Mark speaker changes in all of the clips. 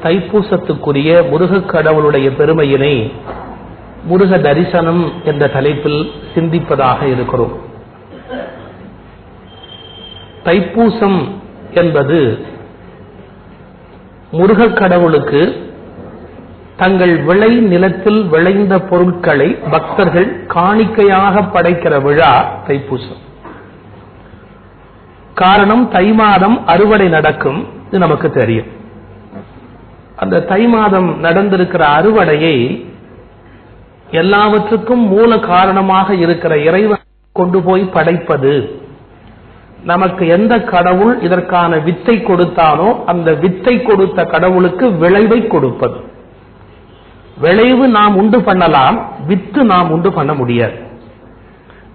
Speaker 1: தைப்பூசத்துக்குரிய முருகக் கடவுளுடைய பெருமையினை முருக தரிசனம் என்ற தலைப்பில் சிந்திப்பதாக இருக்கிறோம். தைப்பூசம் என்பது முருகக் கடவுளுக்கு தங்கள் விளை நிலத்தில் விளைந்த பொருட்களை பக்தர்கள் காணிக்கையாக படைக்கிற விழா தைப்பூசம். காரணம், தை மாதம் அறுவடை நடக்கும், இது நமக்கு தெரியும். அந்த தை மாதம் நடந்திருக்கிற அறுவடையை எல்லாவற்றுக்கும் மூல காரணமாக இருக்கிற இறைவன் கொண்டு போய் படைப்பது. நமக்கு எந்த கடவுள் இதற்கான வித்தை கொடுத்தானோ அந்த வித்தை கொடுத்த கடவுளுக்கு விளைவை கொடுப்பது. விளைவு நாம் உண்டு பண்ணலாம், வித்து நாம் உண்டு பண்ண முடியாது.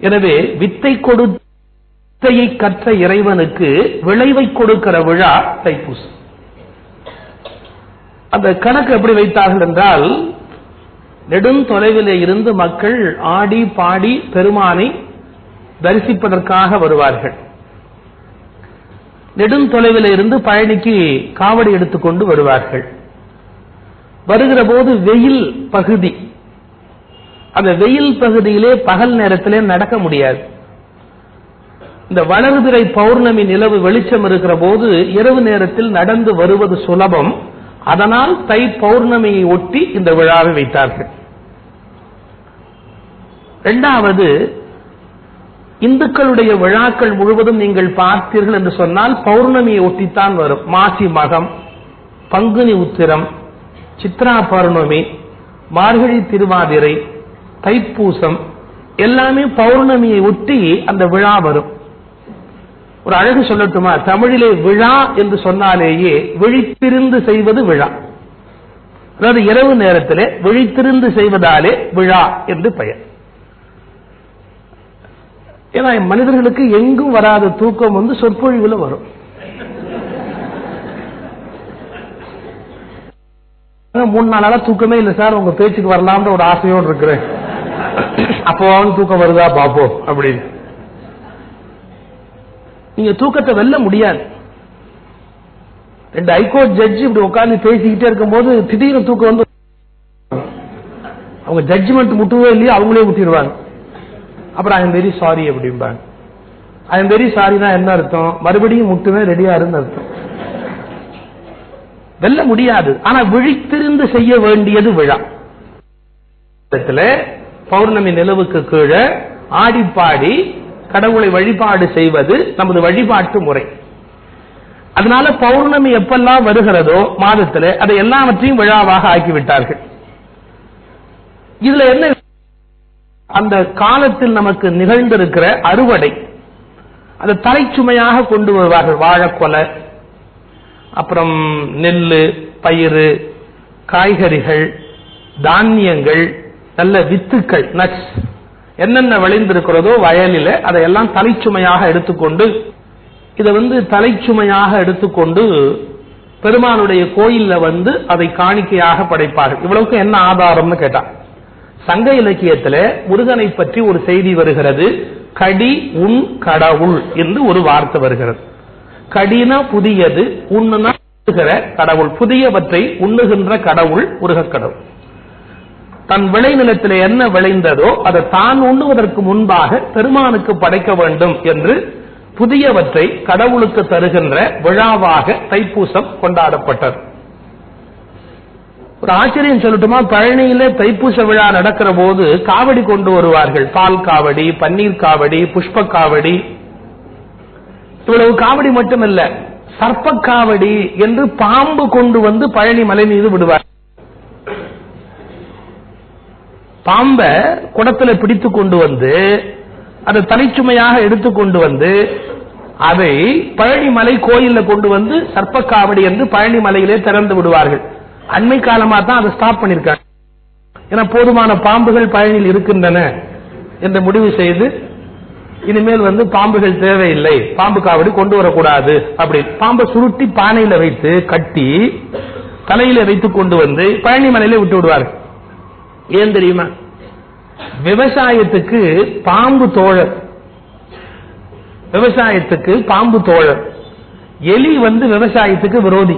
Speaker 1: எனவே வித்தை கொடுத்தையை கற்ற இறைவனுக்கு விளைவை கொடுக்கிற விழா தைப்பூசம். அந்த கணக்கு எப்படி வைத்தார்கள் என்றால், நெடுந்தொலைவிலே இருந்து மக்கள் ஆடி பாடி பெருமானை தரிசிப்பதற்காக வருவார்கள். நெடுந்தொலைவிலே இருந்து பழனிக்கு காவடி எடுத்துக்கொண்டு வருவார்கள். வருகிற போது வெயில் பகுதி, அந்த வெயில் பகுதியிலே பகல் நேரத்திலே நடக்க முடியாது. இந்த வளர்பிறை பௌர்ணமி நிலவு வெளிச்சம் இருக்கிற போது இரவு நேரத்தில் நடந்து வருவது சுலபம். அதனால் தை பௌர்ணமியை ஒட்டி இந்த விழாவை வைத்தார்கள். இரண்டாவது, இந்துக்களுடைய விழாக்கள் முழுவதும் நீங்கள் பார்த்தீர்கள் என்று சொன்னால் பௌர்ணமியை ஒட்டித்தான் வரும். மாசி மகம், பங்குனி உத்திரம், சித்ரா பௌர்ணமி, மார்கழி திருவாதிரை, தைப்பூசம் எல்லாமே பௌர்ணமியை ஒட்டி அந்த விழா வரும். ஒரு அழகு சொல்லட்டுமா? தமிழிலே விழா என்று சொன்னாலேயே விழித்திருந்து செய்வது விழா. அதாவது இரவு நேரத்திலே விழித்திருந்து செய்வதாலே விழா என்று பெயர். ஏன்னா மனிதர்களுக்கு எங்கும் வராத தூக்கம் சொற்பொழிவுல வரும். மூணு நாளால தூக்கமே இல்லை சார், உங்க பேச்சுக்கு வரலாம்னு ஒரு ஆசையோடு இருக்கிறேன். அப்போ தூக்கம் வருதா பாப்போம் அப்படின்னு. நீங்க தூக்கத்தை வெல்ல முடியாது. ரெண்டு ஹைகோர்ட் ஜட்ஜி இப்படி உட்கார்ந்து பேசிக்கிட்டே இருக்கும்போது திடீர்னு தூக்கம் அவங்க ஜட்ஜ்மெண்ட் முட்டுவே இல்லையா, அவங்களே முட்டிடுவாங்க. அப்புறம் ஐ எம் வெரி சாரி அப்படிம்பாங்க. ஐ எம் வெரி சாரினா என்ன அர்த்தம்? மறுபடியும் முட்டுவே ரெடியா இருந்து அர்த்தம். வெல்ல முடியாது. ஆனா விழித்திருந்து செய்ய வேண்டியது விழா. பௌர்ணமி நிலவுக்கு கீழே ஆடி பாடி கடவுளை வழிபாடு செய்வது நமது வழிபாட்டு முறை. அதனால பௌர்ணமி எப்பெல்லாம் வருகிறதோ மாதத்தில் அதை எல்லாவற்றையும் விழாவாக ஆக்கிவிட்டார்கள். இதுல என்ன, அந்த காலத்தில் நமக்கு நிகழ்ந்திருக்கிற அறுவடை அதை தலைச்சுமையாக கொண்டு வருவார்கள். வாழைக்கொலை, அப்புறம் நெல்லு, பயிறு, காய்கறிகள், தானியங்கள், நல்ல வித்துக்கள், நட்ஸ் என்னென்ன விளைந்திருக்கிறதோ வயலில அதையெல்லாம் தலைச்சுமையாக எடுத்துக்கொண்டு இதை தலைச்சுமையாக எடுத்துக்கொண்டு பெருமானுடைய கோயில்ல அதை காணிக்கையாக படைப்பார்கள். இவ்வளவுக்கு என்ன ஆதாரம்னு கேட்டா, சங்க இலக்கியத்துல முருகனை பற்றி ஒரு செய்தி வருகிறது. கடி உன் கடவுள் என்று ஒரு வார்த்தை வருகிறது. கடினா புதியது, உண்ணுனா கடவுள். புதியவற்றை உண்ணுகின்ற கடவுள் முருகக் கடவுள். தன் விளைநிலத்தில் என்ன விளைந்ததோ அதை தான் உண்ணுவதற்கு முன்பாக பெருமானுக்கு படைக்க வேண்டும் என்று புதியவற்றை கடவுளுக்கு தருகின்ற விழாவாக தைப்பூசம் கொண்டாடப்பட்டது. ஒரு ஆச்சரியம் சொல்லட்டுமா? பழனியில தைப்பூச விழா நடக்கிற போது காவடி கொண்டு வருவார்கள். பால் காவடி, பன்னீர் காவடி, புஷ்ப காவடி. இவ்வளவு காவடி மட்டுமல்ல, சர்ப்ப காவடி என்று பாம்பு கொண்டு பழனி மலை மீது விடுவார். பாம்பை குடத்துல பிடித்து கொண்டு அதை தலைச்சுமையாக எடுத்துக்கொண்டு அதை பழனி மலை கோயில்ல கொண்டு சர்ப்பக்காவடி என்று பழனி மலையிலே திறந்து விடுவார்கள். அண்மை காலமா தான் அதை ஸ்டாப் பண்ணிருக்காங்க. ஏன்னா போதுமான பாம்புகள் பழனியில் இருக்கின்றன என்று முடிவு செய்து இனிமேல் பாம்புகள் தேவையில்லை, பாம்பு காவடி கொண்டு வரக்கூடாது அப்படி பாம்பை சுருட்டி பானையில வைத்து கட்டி தலையில வைத்துக் கொண்டு பழனி மலையில விட்டு விடுவார்கள். ஏன் தெரியுமா? விவசாயத்துக்கு பாம்பு தோழர். விவசாயத்துக்கு பாம்பு தோழர். எலி விவசாயத்துக்கு விரோதி.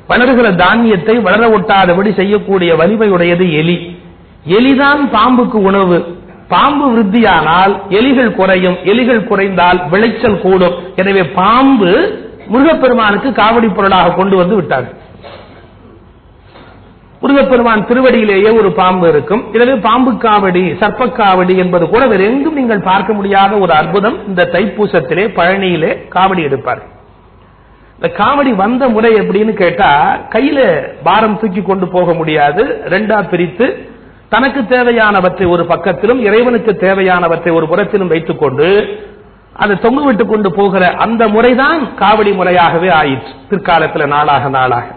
Speaker 1: வளர்கிற தானியத்தை வளர ஒட்டாதபடி செய்யக்கூடிய வலிமையுடையது எலி. எலிதான் பாம்புக்கு உணவு. பாம்பு விருத்தியானால் எலிகள் குறையும், எலிகள் குறைந்தால் விளைச்சல் கூடும். எனவே பாம்பு முருகப்பெருமானுக்கு காவடி பொருளாக கொண்டு வந்து விட்டார். முருகப்பெருமான் திருவடியிலேயே ஒரு பாம்பு இருக்கும். எனவே பாம்பு காவடி, சர்ப்ப காவடி என்பது கூட வேற எங்கும் நீங்கள் பார்க்க முடியாத ஒரு அற்புதம். இந்த தைப்பூசத்திலே பழனியிலே காவடி எடுப்பார். இந்த காவடி வந்த முறை எப்படின்னு கேட்டா, கையில பாரம் தூக்கி கொண்டு போக முடியாது. ரெண்டா பிரித்து தனக்கு தேவையானவற்றை ஒரு பக்கத்திலும் இறைவனுக்கு தேவையானவற்றை ஒரு புறத்திலும் வைத்துக் கொண்டு அதை தொங்கு விட்டுக் கொண்டு போகிற அந்த முறைதான் காவடி முறையாகவே ஆயிற்று பிற்காலத்தில் நாளாக நாளாக.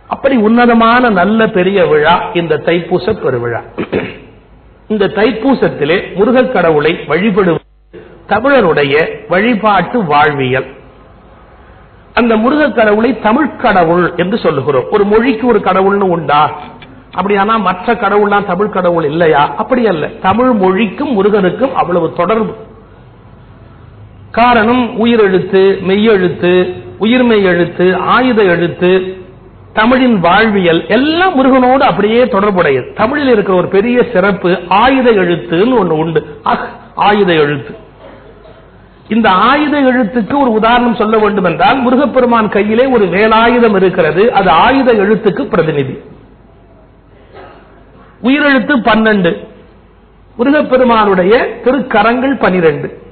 Speaker 1: அப்படி உன்னதமான நல்ல பெரிய விழா இந்த தைப்பூச பெருவிழா. இந்த தைப்பூசத்திலே முருகக் கடவுளை வழிபடுவது தமிழருடைய வழிபாட்டு வாழ்வியல். அந்த முருகக் கடவுளை தமிழ் கடவுள் என்று சொல்லுகிறோம். ஒரு மொழிக்கு ஒரு கடவுள்னு உண்டா? அப்படியானா மற்ற கடவுள்லாம் தமிழ் கடவுள் இல்லையா? அப்படி அல்ல. தமிழ் மொழிக்கும் முருகனுக்கும் அவ்வளவு தொடர்பு. காரணம், உயிரெழுத்து, மெய்யெழுத்து, உயிர்மெய் எழுத்து, ஆயுத எழுத்து, தமிழின் வாழ்வியல் எல்லாம் முருகனோடு அப்படியே தொடர்புடையது. தமிழில் இருக்கிற ஒரு பெரிய சிறப்பு ஆயுத எழுத்துன்னு ஒண்ணு உண்டு. ஆயுத எழுத்து. இந்த ஆயுத எழுத்துக்கு ஒரு உதாரணம் சொல்ல வேண்டும் என்றால், முருகப்பெருமான் கையிலே ஒரு வேலாயுதம் இருக்கிறது. அது ஆயுத எழுத்துக்கு பிரதிநிதி. உயிரெழுத்து 12, முருகப்பெருமானுடைய திருக்கரங்கள் 12,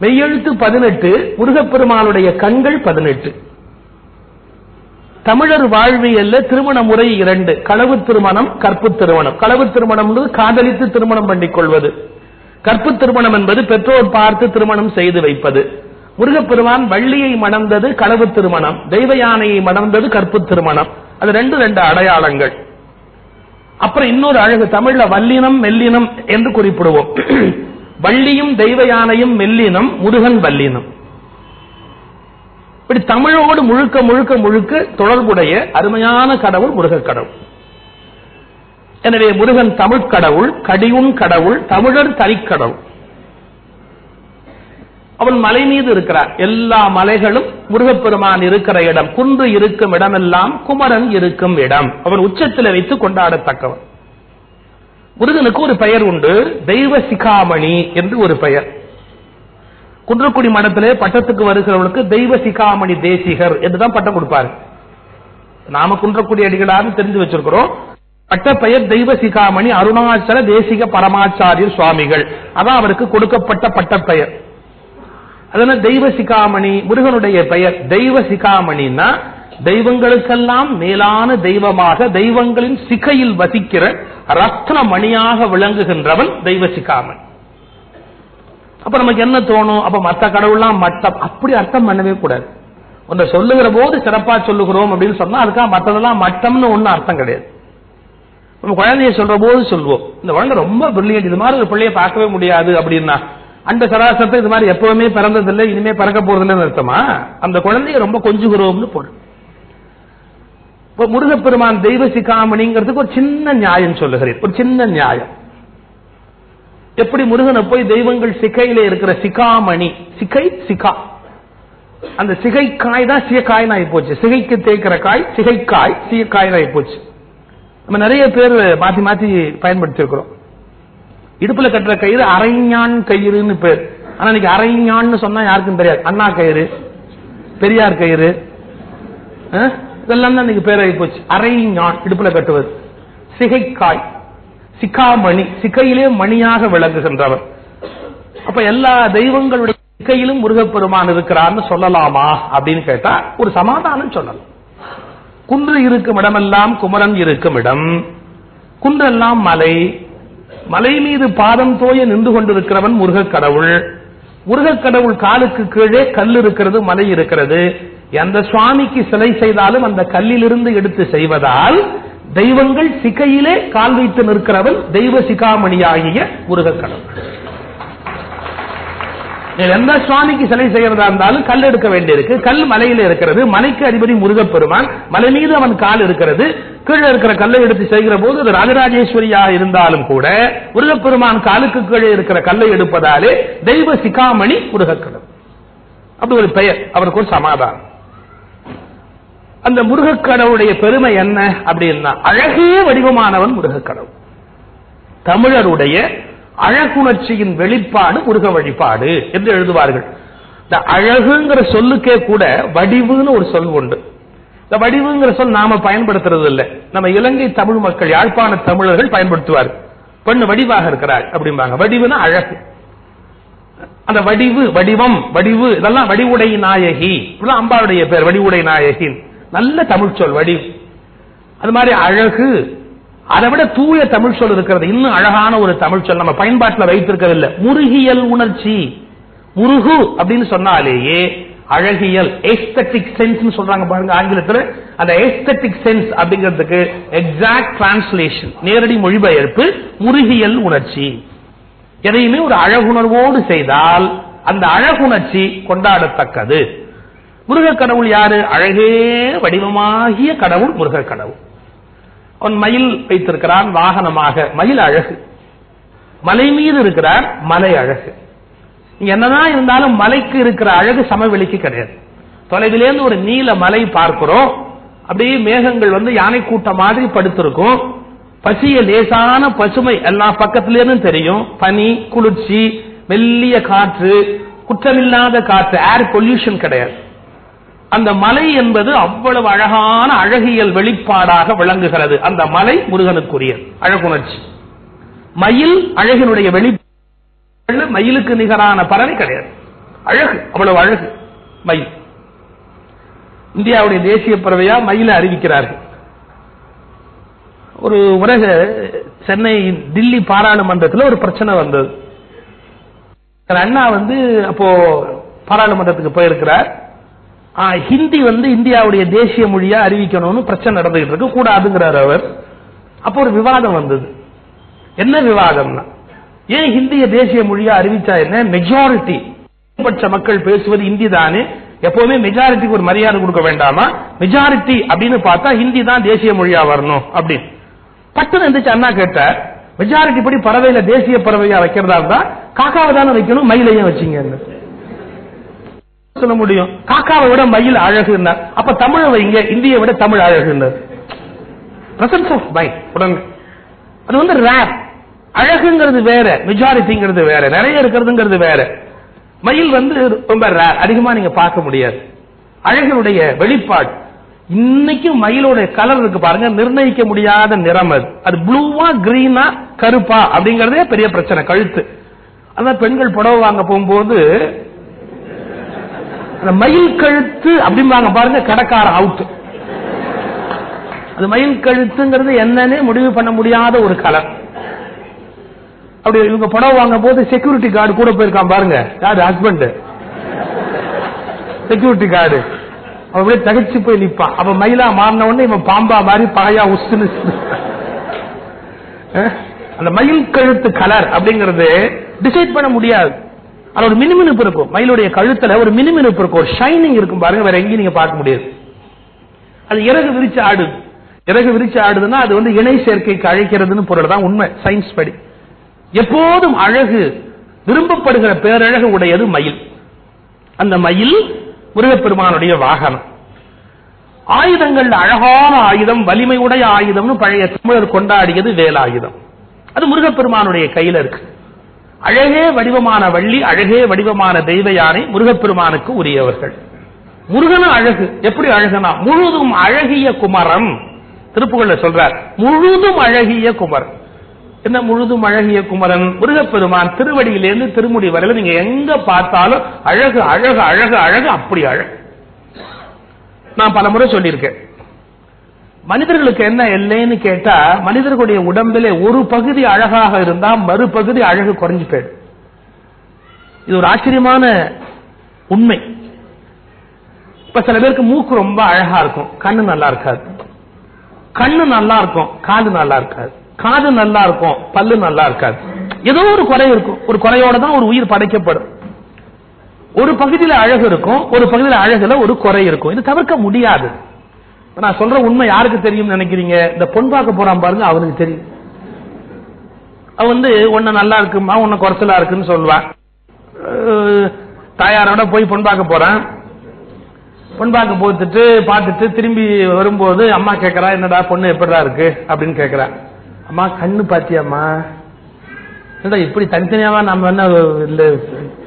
Speaker 1: மெய்யெழுத்து 18, முருகப்பெருமானுடைய கண்கள் 18. தமிழர் வாழ்வியல்ல திருமண முறை 2, களவு திருமணம், கற்பு திருமணம். களவு திருமணம் என்பது காதலித்து திருமணம் பண்ணிக் கொள்வது. கற்பு திருமணம் என்பது பெற்றோர் பார்த்து திருமணம் செய்து வைப்பது. முருகப்பெருமான் வள்ளியை மணந்தது களவு திருமணம், தெய்வ யானையை மணந்தது கற்பு திருமணம். அது ரெண்டு அடையாளங்கள். அப்புறம் இன்னொரு அழகு, தமிழ்ல வல்லினம் மெல்லினம் என்று குறிப்பிடுவோம். வள்ளியும் தெய்வ யானையும் மெல்லினம், முருகன் வல்லினம். இப்படி தமிழோடு முழுக்க முழுக்க முழுக்க தொடர்புடைய அருமையான கடவுள் முருகக் கடவுள். எனவே முருகன் தமிழ் கடவுள், கடியுண் கடவுள், தமிழர் தனிக்கடவுள். அவன் மலை மீது இருக்கிறார். எல்லா மலைகளும் முருகப்பெருமான் இருக்கிற இடம். குன்று இருக்கும் இடமெல்லாம் குமரன் இருக்கும் இடம். அவன் உச்சத்தில் வைத்து கொண்டாடத்தக்கவன். முருகனுக்கு ஒரு பெயர் உண்டு, தெய்வ சிகாமணி என்று ஒரு பெயர். குன்றக்குடி மடத்திலே பட்டத்துக்கு வருகிறவர்களுக்கு தெய்வ சிகாமணி தேசிகர் என்றுதான் பட்டம் கொடுப்பாரு. நாம குன்றக்குடி அடிகளாக தெரிஞ்சு வச்சிருக்கிறோம். பட்ட பெயர் தெய்வ சிகாமணி அருணாச்சல தேசிக பரமாச்சாரியர் சுவாமிகள். அதான் அவருக்கு கொடுக்கப்பட்ட பட்ட பெயர். அதனால தெய்வ சிகாமணி முருகனுடைய பெயர். தெய்வ சிகாமணின்னா தெய்வங்களுக்கெல்லாம் மேலான தெய்வமாக, தெய்வங்களின் சிகையில் வசிக்கிற ரத்ன மணியாக விளங்குகின்றவன் தெய்வ சிகாமணி. அப்ப நமக்கு என்ன தோணும்? அப்ப மற்ற கடவுள்லாம் மட்டம், அப்படி அர்த்தம் பண்ணவே கூடாது. ஒன்றை சொல்லுகிற போது சிறப்பா சொல்லுகிறோம் அப்படின்னு சொன்னா அதுக்காக மற்றதெல்லாம் மட்டம்னு ஒண்ணு அர்த்தம் கிடையாது. நம்ம குழந்தைய சொல்ற போது சொல்வோம், இந்த குழந்தை ரொம்ப பிரில்லியன்ட், இது மாதிரி ஒரு பிள்ளைய பார்க்கவே முடியாது அப்படின்னா, அந்த சராசரத்தை இது மாதிரி எப்பவுமே பிறந்ததில்லை, இனிமே பிறக்க போறதில்லைன்னு அர்த்தமா? அந்த குழந்தைய ரொம்ப கொஞ்சுகிறோம்னு போடும். இப்ப முருகப்பெருமான் தெய்வ சிகாமணிங்கிறதுக்கு ஒரு சின்ன நியாயம் சொல்லுகிறேன். ஒரு சின்ன நியாயம். எப்படி முருகனை போய் தெய்வங்கள் சிகையிலே இருக்கிற சிகாமணி, சிகை சிகா, அந்த சிகைக்காய் தான் சீயக்காய் ஆகி போச்சு. சிகைக்கு தேய்க்கிற காய் சிகைக்காய், சீயக்காய் ஆகி போச்சு. நம்ம நிறைய பேர் மாத்தி மாத்தி பயன்படுத்தி இருக்கிறோம். இடுப்புல கட்டுற கயிறு அரைஞான் கயிறுன்னு பேர். ஆனா இன்னைக்கு அரைஞான்னு சொன்னா யாருக்கும் தெரியாது. அண்ணா கயிறு, பெரியார் கயிறு, இதெல்லாம் தான் இன்னைக்கு பேராகி போச்சு. அரைஞான் இடுப்புல கட்டுவது. சிகைக்காய், சிகாமணி, சிகையிலே மணியாக விளங்குகின்றவர். அப்ப எல்லா தெய்வங்களுடைய சிகையிலும் முருகப்பெருமான் இருக்கிறான்னு சொல்லலாமா அப்படின்னு கேட்டா ஒரு சமாதானம் சொல்லலாம். குன்று இருக்கும் இடமெல்லாம் குமரன் இருக்கும் இடம். குன்றெல்லாம் மலை, மலை மீது பாதம் தோய நின்று கொண்டிருக்கிறவன் முருகக் கடவுள். முருகக் கடவுள் காலுக்கு கீழே கல் இருக்கிறது, மலை இருக்கிறது. எந்த சுவாமிக்கு சிலை செய்தாலும் அந்த கல்லிலிருந்து எடுத்து செய்வதால் தெய்வங்கள் சிகையிலே கால் வைத்து நிற்கிறவன் தெய்வ சிகாமணியாகிய முருகக் கடவுள். எந்த சுவாமிக்கு சிலை செய்யறதா இருந்தாலும் கல் எடுக்க வேண்டியிருக்கு. கல் மலையில இருக்கிறது, மலைக்கு அதிபதி முருகப்பெருமான், மலை மீது அவன் கால் இருக்கிறது. கீழே இருக்கிற கல்லை எடுத்து செய்கிற போது அது ராஜராஜேஸ்வரியா இருந்தாலும் கூட முருகப்பெருமான் காலுக்கு கீழே இருக்கிற கல்லை எடுப்பதாலே தெய்வ சிகாமணி முருகக்கடவுள். அப்படி ஒரு பெயர். அவருக்கு ஒரு சமாதானம். அந்த முருகக்கடவுடைய பெருமை என்ன அப்படின்னா, அழகே வடிவமானவன் முருகக்கடவுள். தமிழருடைய அழகுணர்ச்சியின் வெளிப்பாடு முருக வழிபாடு என்று எழுதுவார்கள். இந்த அழகுங்கிற சொல்லுக்கே கூட வடிவுன்னு ஒரு சொல் உண்டு. இந்த வடிவுங்கிற சொல் நாம பயன்படுத்துறது இல்லை. நம்ம இலங்கை தமிழ் மக்கள், யாழ்ப்பாண தமிழர்கள் பயன்படுத்துவார். பெண்ணு வடிவாக இருக்கிறாள் அப்படிம்பாங்க. வடிவுனா அழகு. அந்த வடிவு, வடிவம், வடிவு இதெல்லாம் வடிவுடை நாயகி, இதெல்லாம் அம்பாளுடைய பேர், வடிவுடை நாயகி. நல்ல தமிழ் சொல் வடிவு. அது மாதிரி அழகு, அதை விட தூய தமிழ் சொல் இருக்கிறது. இன்னும் அழகான ஒரு தமிழ் சொல் நம்ம பயன்பாட்டில் வைத்திருக்கவில்லை. முருகியல் உணர்ச்சி. முருகு அப்படின்னு சொன்னாலேயே அழகியல், எஸ்தட்டிக் சென்ஸ் சொல்றாங்க பாருங்க ஆங்கிலத்தில். அந்த எஸ்தட்டிக் சென்ஸ் அப்படிங்கிறதுக்கு எக்ஸாக்ட் டிரான்ஸ்லேஷன், நேரடி மொழிபெயர்ப்பு முருகியல் உணர்ச்சி. எதையுமே ஒரு அழகுணர்வோடு செய்தால் அந்த அழகுணர்ச்சி கொண்டாடத்தக்கது. முருகக் கடவுள் யாரு? அழகே வடிவமாகிய கடவுள் முருகக் கடவுள். அவன் மயில் வைத்திருக்கிறான் வாகனமாக. மயில் அழகு. மலை மீது இருக்கிறார், மலை அழகு. என்னதான் இருந்தாலும் மலைக்கு இருக்கிற அழகு சமவெளிக்கு கிடையாது. தொலைவிலேருந்து ஒரு நீல மலை பார்க்கிறோம், அப்படியே மேகங்கள் வந்து யானை கூட்டம் மாதிரி படுத்திருக்கும். பசிய லேசான பசுமை எல்லா பக்கத்திலேருந்து தெரியும். பனி, குளிர்ச்சி, மெல்லிய காற்று, குற்றமில்லாத காற்று, ஏர் பொல்யூஷன் கிடையாது. அந்த மலை என்பது அவ்வளவு அழகான அழகியல் வெளிப்பாடாக விளங்குகிறது. அந்த மலை முருகனுக்குரிய அழகுணர்ச்சி. மயில் அழகினுடைய வெளிப்பாடு. மயிலுக்கு நிகரான பறவை கிடையாது. அழகு, அவ்வளவு அழகு மயில். இந்தியாவுடைய தேசிய பறவையா மயிலை அறிவிக்கிறார்கள். ஒரு உலக சென்னை தில்லி பாராளுமன்றத்தில் ஒரு பிரச்சனை வந்தது. அண்ணா வந்து அப்போ பாராளுமன்றத்துக்கு போயிருக்கிறார். ஹிந்தி வந்து இந்தியாவுடைய தேசிய மொழியா அறிவிக்கணும்னு பிரச்சனை நடந்துகிட்டு இருக்கு, கூடாதுங்கிறார் அவர். அப்போ ஒரு விவாதம் வந்தது. என்ன விவாதம்னா, ஏன் ஹிந்திய தேசிய மொழியா அறிவிச்சா என்ன? மெஜாரிட்டி பட்ச மக்கள் பேசுவது ஹிந்தி தானே, எப்பவுமே மெஜாரிட்டிக்கு ஒரு மரியாதை கொடுக்க வேண்டாமா? மெஜாரிட்டி அப்படின்னு பார்த்தா ஹிந்தி தான் தேசிய மொழியா வரணும் அப்படின்னு. பட்டுன்னு இருந்துச்சு. அண்ணா கேட்டார், மெஜாரிட்டி படி பறவையில தேசிய பறவையா வைக்கிறதா இருந்தா காக்காவை தானே வைக்கணும், மயிலையும் வச்சீங்க சொல்ல முடியும். காக்காவை விட மயில் அழகுன்னா அப்ப தமிழை வைங்க, இந்தியை விட தமிழ் அழகுன்னார். பிரசன்ஸ் ஆஃப் மைண்ட் உடனே. அது வந்து ரேர். அழகுங்கிறது வேற, மெஜாரிட்டிங்கிறது வேற, நிறைய இருக்கிறதுங்கிறது வேற. மயில் வந்து ரொம்ப ரேர், அதிகமா நீங்க பார்க்க முடியாது. அழகினுடைய வெளிப்பாடு. இன்னைக்கும் மயிலோட கலர் இருக்கு பாருங்க, நிர்ணயிக்க முடியாத நிறம். அது ப்ளூவா கிரீனா கருப்பா அப்படிங்கறதே பெரிய பிரச்சனை. கழுத்து. அதான் பெண்கள் புடவை வாங்க போகும்போது அந்த மயில் கழுத்து அப்படிம்பாங்க பாருங்க, கடைக்கார அவுட். அது மயில் கழுத்துங்கிறது என்னன்னு முடிவு பண்ண முடியாத ஒரு கலர். அப்படி இவங்க புடவை வாங்க போது செக்யூரிட்டி கார்டு கூட போயிருக்கான் பாருங்க. யாரு? ஹஸ்பண்ட். செக்யூரிட்டி கார்டு அவன் அப்படியே தகச்சு போய் நிற்பான். அப்ப மயிலா மாறின உடனே இவன் பாம்பா மாதிரி பகையா உசுன்னு. அந்த மயில் கழுத்து கலர் அப்படிங்கறது டிசைட் பண்ண முடியாது. அது ஒரு மினுமினுப்பு இருக்கும். மயிலுடைய கழுத்துல ஒரு மினுமினுப்பு இருக்கும், ஒரு ஷைனிங் இருக்கும் பாருங்க, வேற எங்கேயும் நீங்க பார்க்க முடியாது. அது இறகு விரிச்சு ஆடுது. இறகு விரிச்சு ஆடுதுன்னா அது வந்து இணை சேர்க்கைக்கு அழைக்கிறதுன்னு பொருள் தான் உண்மை, சயின்ஸ் படி. எப்போதும் அழகு, விரும்பப்படுகிற பேரழகு உடையது மயில். அந்த மயில் முருகப்பெருமானுடைய வாகனம். ஆயுதங்கள் அழகான ஆயுதம், வலிமை உடைய ஆயுதம்னு பழைய தமிழர் கொண்டாடியது வேலாயுதம். அது முருகப்பெருமானுடைய கையில இருக்கு. அழகே வடிவமான வள்ளி, அழகே வடிவமான தெய்வ யானை முருகப்பெருமானுக்கு உரியவர்கள். முருகனும் அழகு. எப்படி அழகுனா முழுதும் அழகிய குமரன். திருப்புகழ்ல சொல்றார், முழுதும் அழகிய குமரன். என்ன முழுதும் அழகிய குமரன்? முருகப்பெருமான் திருவடியிலிருந்து திருமுடி வரையில நீங்க எங்க பார்த்தாலும் அழகு அழகு அழகு அழகு, அப்படி அழகு. நான் பல முறை சொல்லியிருக்கேன், மனிதர்களுக்கு என்ன எல்லைன்னு கேட்டா, மனிதர்களுடைய உடம்பிலே ஒரு பகுதி அழகாக இருந்தா மறுபகுதி அழகு குறைஞ்சு போயிடும். இது ஒரு ஆச்சரியமான உண்மை. இப்ப சில பேருக்கு மூக்கு ரொம்ப அழகா இருக்கும், கண்ணு நல்லா இருக்காது. கண்ணு நல்லா இருக்கும், காது நல்லா இருக்காது. காது நல்லா இருக்கும், பல்லு நல்லா இருக்காது. ஏதோ ஒரு குறை இருக்கும். ஒரு குறையோட தான் ஒரு உயிர் படைக்கப்படும். ஒரு பகுதியில அழகு இருக்கும், ஒரு பகுதியில அழகுல ஒரு குறை இருக்கும். இது தவிர்க்க முடியாது. நான் சொல்ற உண்மை யாருக்கு தெரியும் நினைக்கிறீங்க? இந்த பொன் பார்க்க போறான் பாருங்க, அவனுக்கு தெரியும். அவன் வந்து ஒன்னு நல்லா இருக்குமா, ஒன்னு குறைச்சலா இருக்குன்னு சொல்லுவான். தாயாரோட போய் பொன் பார்க்க போறான். பொன் பார்க்க போத்துட்டு பார்த்துட்டு திரும்பி வரும்போது அம்மா கேட்கறா, என்னடா பொண்ணு எப்படிடா இருக்கு அப்படின்னு கேட்கறா. அம்மா கண்ணு பாத்தியாம்மா? என்னடா இப்படி தனித்தனியாவா நம்ம என்ன இந்த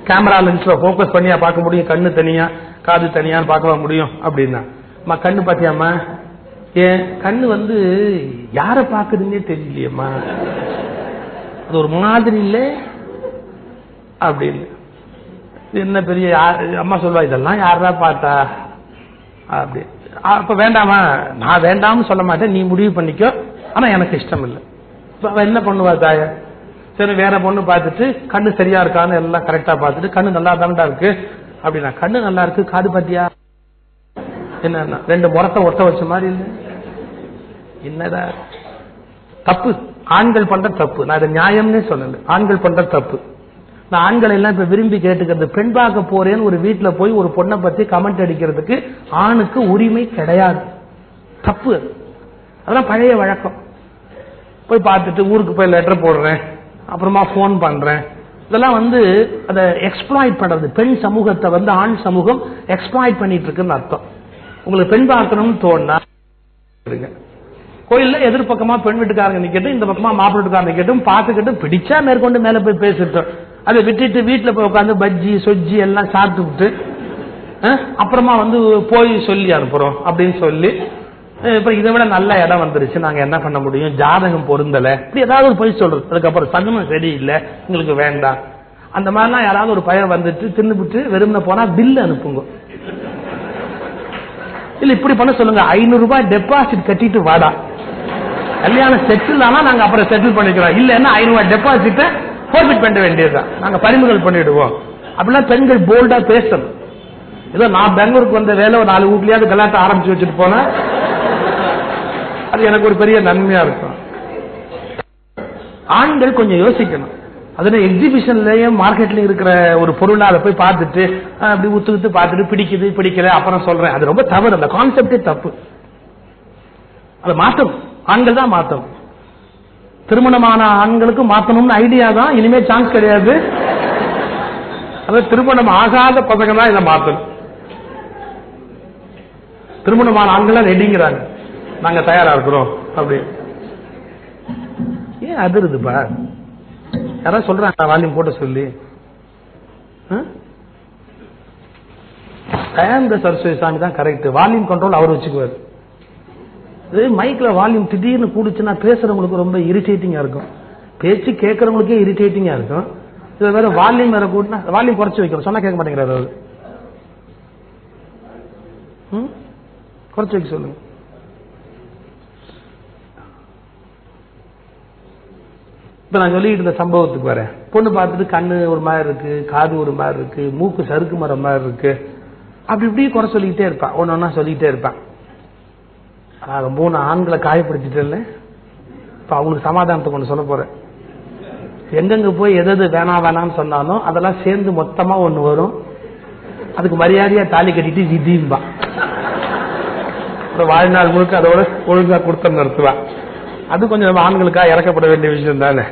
Speaker 1: கேமரா லென்ஸ்ல போக்கஸ் பண்ணியா பார்க்க முடியும்? கண்ணு தனியா காது தனியான்னு பார்க்க முடியும் அப்படின்னா. அம்மா கண்ணு பாத்தியாம்மா? ஏன் கண்ணு யார பாக்குதுன்னே தெரியலையம்மா, அது ஒரு மாதிரி இல்ல அப்படின்னு. என்ன பெரிய அம்மா சொல்வா, இதெல்லாம் யாரா பார்த்தா அப்படி. அப்ப வேண்டாமா? நான் வேண்டாம்னு சொல்ல மாட்டேன், நீ முடிவு பண்ணிக்கோ, ஆனா எனக்கு இஷ்டம் இல்லை. என்ன பண்ணுவா தாய? சரி வேற பொண்ணு பார்த்துட்டு கண்ணு சரியா இருக்கான்னு எல்லாம் கரெக்டா பார்த்துட்டு கண்ணு நல்லா தான்டா இருக்கு அப்படின்னா. கண்ணு நல்லா இருக்கு, காது பாத்தியா? என்ன ரெண்டு முறத்தை ஒட்ட வச்ச மாதிரி இல்லை? என்னடா தப்பு? ஆண்கள் பண்ற தப்பு. நான் இதை நியாயம்னே சொல்லல, ஆண்கள் பண்ற தப்பு. நான் ஆண்கள் எல்லாம் இப்ப விரும்பி கேட்டுக்கிறது, பெண் பார்க்க போறேன்னு ஒரு வீட்டுல போய் ஒரு பொண்ணை பத்தி கமெண்ட் அடிக்கிறதுக்கு ஆணுக்கு உரிமை கிடையாது. தப்பு. அதெல்லாம் பழைய வழக்கம். போய் பார்த்துட்டு ஊருக்கு போய் லெட்டர் போடுறேன், அப்புறமா போன் பண்றேன், இதெல்லாம் அதை எக்ஸ்ப்ளாய்ட் பண்றது. பெண் சமூகத்தை ஆண் சமூகம் எக்ஸ்ப்ளாய்ட் பண்ணிட்டு இருக்குன்னு அர்த்தம். உங்களுக்கு பெண் பார்க்கணும்னு தோணுனா கோயில்ல எதிர்பக்கமா பெண் வீட்டுக்காரங்க நிக்கட்டும், இந்த பக்கமா மாப்பிள்ளை வீட்டுக்காரங்க நிக்கட்டும், பார்த்துக்கிட்டு பிடிச்சா மேற்கொண்டு மேல போய் பேசிட்டோம். அதை விட்டுட்டு வீட்டுல போய் உட்காந்து பஜ்ஜி சொஜ்ஜி எல்லாம் சாப்பிட்டுக்கிட்டு அப்புறமா போய் சொல்லி அனுப்புறோம் அப்படின்னு சொல்லி, இப்ப இதை விட நல்ல இடம் வந்துருச்சு, நாங்க என்ன பண்ண முடியும், ஜாதகம் பொருந்தல, இப்படி ஏதாவது ஒரு பொய் சொல்றது. அதுக்கப்புறம் சகுனம் சரியில்லை, உங்களுக்கு வேண்டாம், அந்த மாதிரிலாம் யாராவது ஒரு பையன் வந்துட்டு தின்னுபிட்டு வெறும்ன போனா பில் அனுப்புங்க. இல்ல இப்படி பண்ண சொல்லுங்க, 500 ரூபாய் டெபாசிட் கட்டிட்டு வாடா, கல்யாணம் செட்டில் ஆனா நாங்க அப்புறம் செட்டில் பண்ணிக்கிறோம், இல்லன்னா 500 ரூபாய் டெபாசிட்ட போர்பிட் பண்ண வேண்டியதுதான், நாங்க பறிமுதல் பண்ணிடுவோம். அப்படிலாம் பெண்கள் போல்டா பேசணும். ஏதோ நான் பெங்களூருக்கு வந்த வேலை ஒரு 4 வீட்லயாவது கல்யாணத்தை ஆரம்பிச்சு வச்சுட்டு போனா அது எனக்கு ஒரு பெரிய நன்மையா இருக்கும். ஆண்கள் கொஞ்சம் யோசிக்கணும். அதுல எக்ஸிபிஷன்லயும் மார்க்கெட்லயும் இருக்கிற ஒரு பொருளை அதை போய் பார்த்துட்டு அப்படி ஊத்துக்கிட்டு பார்த்துட்டு பிடிக்குது பிடிக்கல அப்புறம் சொல்றேன், அது ரொம்ப தவறு. அந்த கான்செப்டே தப்பு. அதை மாற்றணும், ஆண்கள் தான் மாற்றணும். திருமணமான ஆண்களுக்கு மாற்றணும்னு ஐடியா தான், இனிமே சான்ஸ் கிடையாது. அது திருமணம் ஆகாத பசங்க தான் இதை மாற்றணும். திருமணமான ஆண்கள் ரெடிங்கிறாங்க, நாங்க தயாரா இருக்கிறோம் அப்படி. ஏன் அதிருதுப்பா? யாராவது சொல்றாங்க வால்யூம் போட்டு சொல்லி? தயானந்த சரஸ்வதி சாமி தான் கரெக்ட், வால்யூம் கண்ட்ரோல் அவர் வச்சுக்குவார். மைக்ல வால்யூம் திடீர்னு கூடுச்சுன்னா பேசுறவங்களுக்கு ரொம்ப இரிட்டேட்டிங்கா இருக்கும், பேச்சு கேட்கறவங்களுக்கே இரிட்டேட்டிங்கா இருக்கும். இது வேற வால்யூம் வேற கூட்டினா வால்யூம் குறைச்சு வைக்கணும், சொன்னா கேட்க மாட்டேங்கிறாரு அவரு. குறைச்சு வைக்க சொல்லுங்க. இப்ப நான் சொல்லிட்டு இருந்த சம்பவத்துக்கு வரேன். பொண்ணு பார்த்துட்டு கண்ணு ஒரு மாதிரி இருக்கு, காது ஒரு மாதிரி இருக்கு, மூக்கு சறுக்கு மரம் மாதிரி இருக்கு, அப்படி இப்படி குறை சொல்லிக்கிட்டே இருப்பான், ஒன்னு ஒன்னா சொல்லிக்கிட்டே இருப்பான். நான் 3 ஆண்களை காயப்படுத்திட்டேன்ல, இப்ப அவங்களுக்கு சமாதானத்துக்கு ஒண்ணு சொல்ல போறேன். எங்கெங்க போய் எது வேணாம் வேணாம்னு சொன்னாலும் அதெல்லாம் சேர்ந்து மொத்தமா ஒண்ணு வரும், அதுக்கு மரியாதையா தாலி கட்டிட்டு விதிம்பா, வாழ்நாள் முழுக்க அதோட ஒழுங்கா கொடுத்த நடத்துவா. அது கொஞ்சம் நம்ம ஆண்களுக்காக இறக்கப்பட வேண்டிய விஷயம் தானே.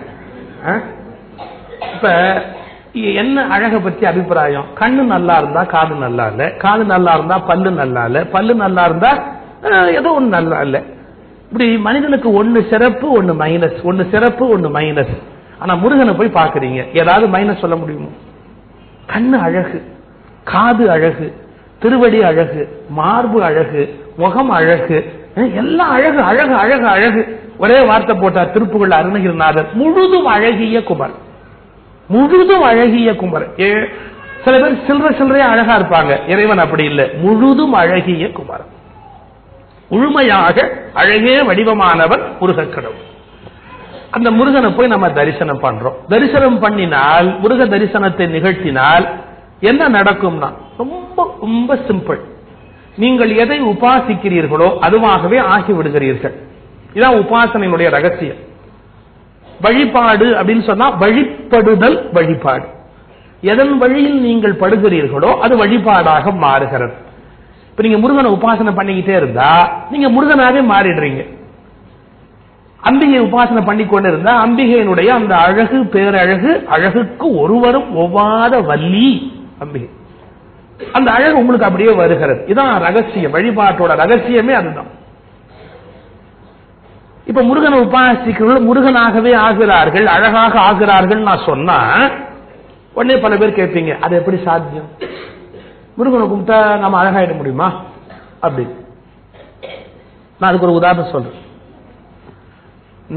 Speaker 1: இப்ப என்ன அழக பத்தி அபிப்பிராயம்? கண்ணு நல்லா இருந்தா காது நல்லா இல்ல, காது நல்லா இருந்தா பல்லு நல்லா இல்ல, பல்லு நல்லா இருந்தா ஏதோ ஒண்ணு நல்லா இல்ல. இப்படி மனிதனுக்கு ஒண்ணு சிறப்பு ஒண்ணு மைனஸ், ஒண்ணு சிறப்பு ஒண்ணு மைனஸ். ஆனா முருகனை போய் பாக்குறீங்க, ஏதாவது மைனஸ் சொல்ல முடியுமா? கண்ணு அழகு, காது அழகு, திருவடி அழகு, மார்பு அழகு, முகம் அழகு, எல்லாம் அழகு அழகு அழகு அழகு. ஒரே வார்த்தை போட்டார் திருப்புகழ் அருணகிரிநாதர், முழுதும் அழகிய குமர், முழுதும் அழகிய குமர். சில பேர் சில்லறையா அழகா இருப்பாங்க, இறைவன் அப்படி இல்லை, முழுதும் அழகிய குமர், முழுமையாக அழகே வடிவமானவர் முருகக்கடவுள். அந்த முருகனை போய் நம்ம தரிசனம் பண்றோம். தரிசனம் பண்ணினால், முருக தரிசனத்தை நிகழ்த்தினால் என்ன நடக்கும்னா ரொம்ப ரொம்ப சிம்பிள். நீங்கள் எதை உபாசிக்கிறீர்களோ அதுவாகவே ஆகிவிடுகிறீர்கள். இதான் உபாசனையினுடைய ரகசியம். வழிபாடு அப்படின்னு சொன்னா வழிபடுதல் வழிபாடு. எதன் வழியில் நீங்கள் படுகிறீர்களோ அது வழிபாடாக மாறுகிறது. இப்ப நீங்க முருகனை உபாசனை பண்ணிக்கிட்டே இருந்தா நீங்க முருகனாவே மாறிடுறீங்க. அம்பிகை உபாசனை பண்ணிக்கொண்டு இருந்தா அம்பிகையினுடைய அந்த அழகு பேரழகு, அழகுக்கு ஒருவரும் ஒவ்வாத வள்ளி அம்பிகை. அந்த அழகு உங்களுக்கு அப்படியே வருகிறது. இதான் ரகசியம், வழிபாட்டோட ரகசியமே அதுதான். இப்ப முருகனை உபாசிக்கிறவர்கள் முருகனாகவே ஆகிறார்கள், அழகாக ஆகிறார்கள் நான் சொன்னா உடனே பல பேர் கேட்பீங்க, அது எப்படி சாத்தியம்? முருகனை கும்பிட்டா நம்ம அழகாயிட முடியுமா? அப்படி நான் அதுக்கு ஒரு உதாரணம் சொல்றேன்.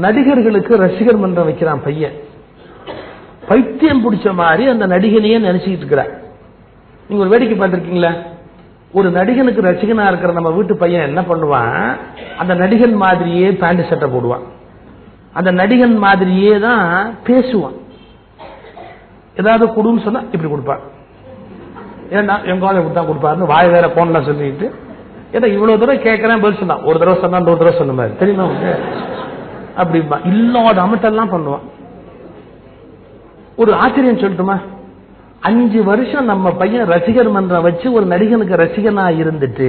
Speaker 1: நடிகர்களுக்கு ரசிகர் மன்றம் வைக்கிறான் பையன், பைத்தியம் பிடிச்ச மாதிரி அந்த நடிகனையே நினைச்சுக்கிட்டு இருக்கிறார். நீங்க ஒரு வேடிக்கை பார்த்திருக்கீங்களா? ஒரு நடிகனுக்கு ரசிகனா இருக்கிற நம்ம வீட்டு பையன் என்ன பண்ணுவான், அந்த நடிகன் மாதிரியே பேண்ட் சட்டை போடுவான், அந்த நடிகன் மாதிரியே தான் பேசுவான். ஏதாவது கொடுன்னு சொன்னா இப்படி கொடுப்பான். ஏன்னா எங்க இப்படிதான் கொடுப்பாருன்னு வாய் வேற போன்ல சொல்லிட்டு, ஏன்னா இவ்வளவு தடவை கேட்கறேன் பதில் சொன்னா, ஒரு தடவை சொன்னா ஒரு தடவை சொன்ன மாதிரி தெரியுமா அப்படிமா இல்லாத அமட்டெல்லாம் பண்ணுவான். ஒரு ஆச்சரியம் சொல்லட்டுமா, 5 வருஷம் நம்ம பையன் ரசிகர் மன்றம் வச்சு ஒரு நடிகனுக்கு ரசிகனா இருந்துட்டு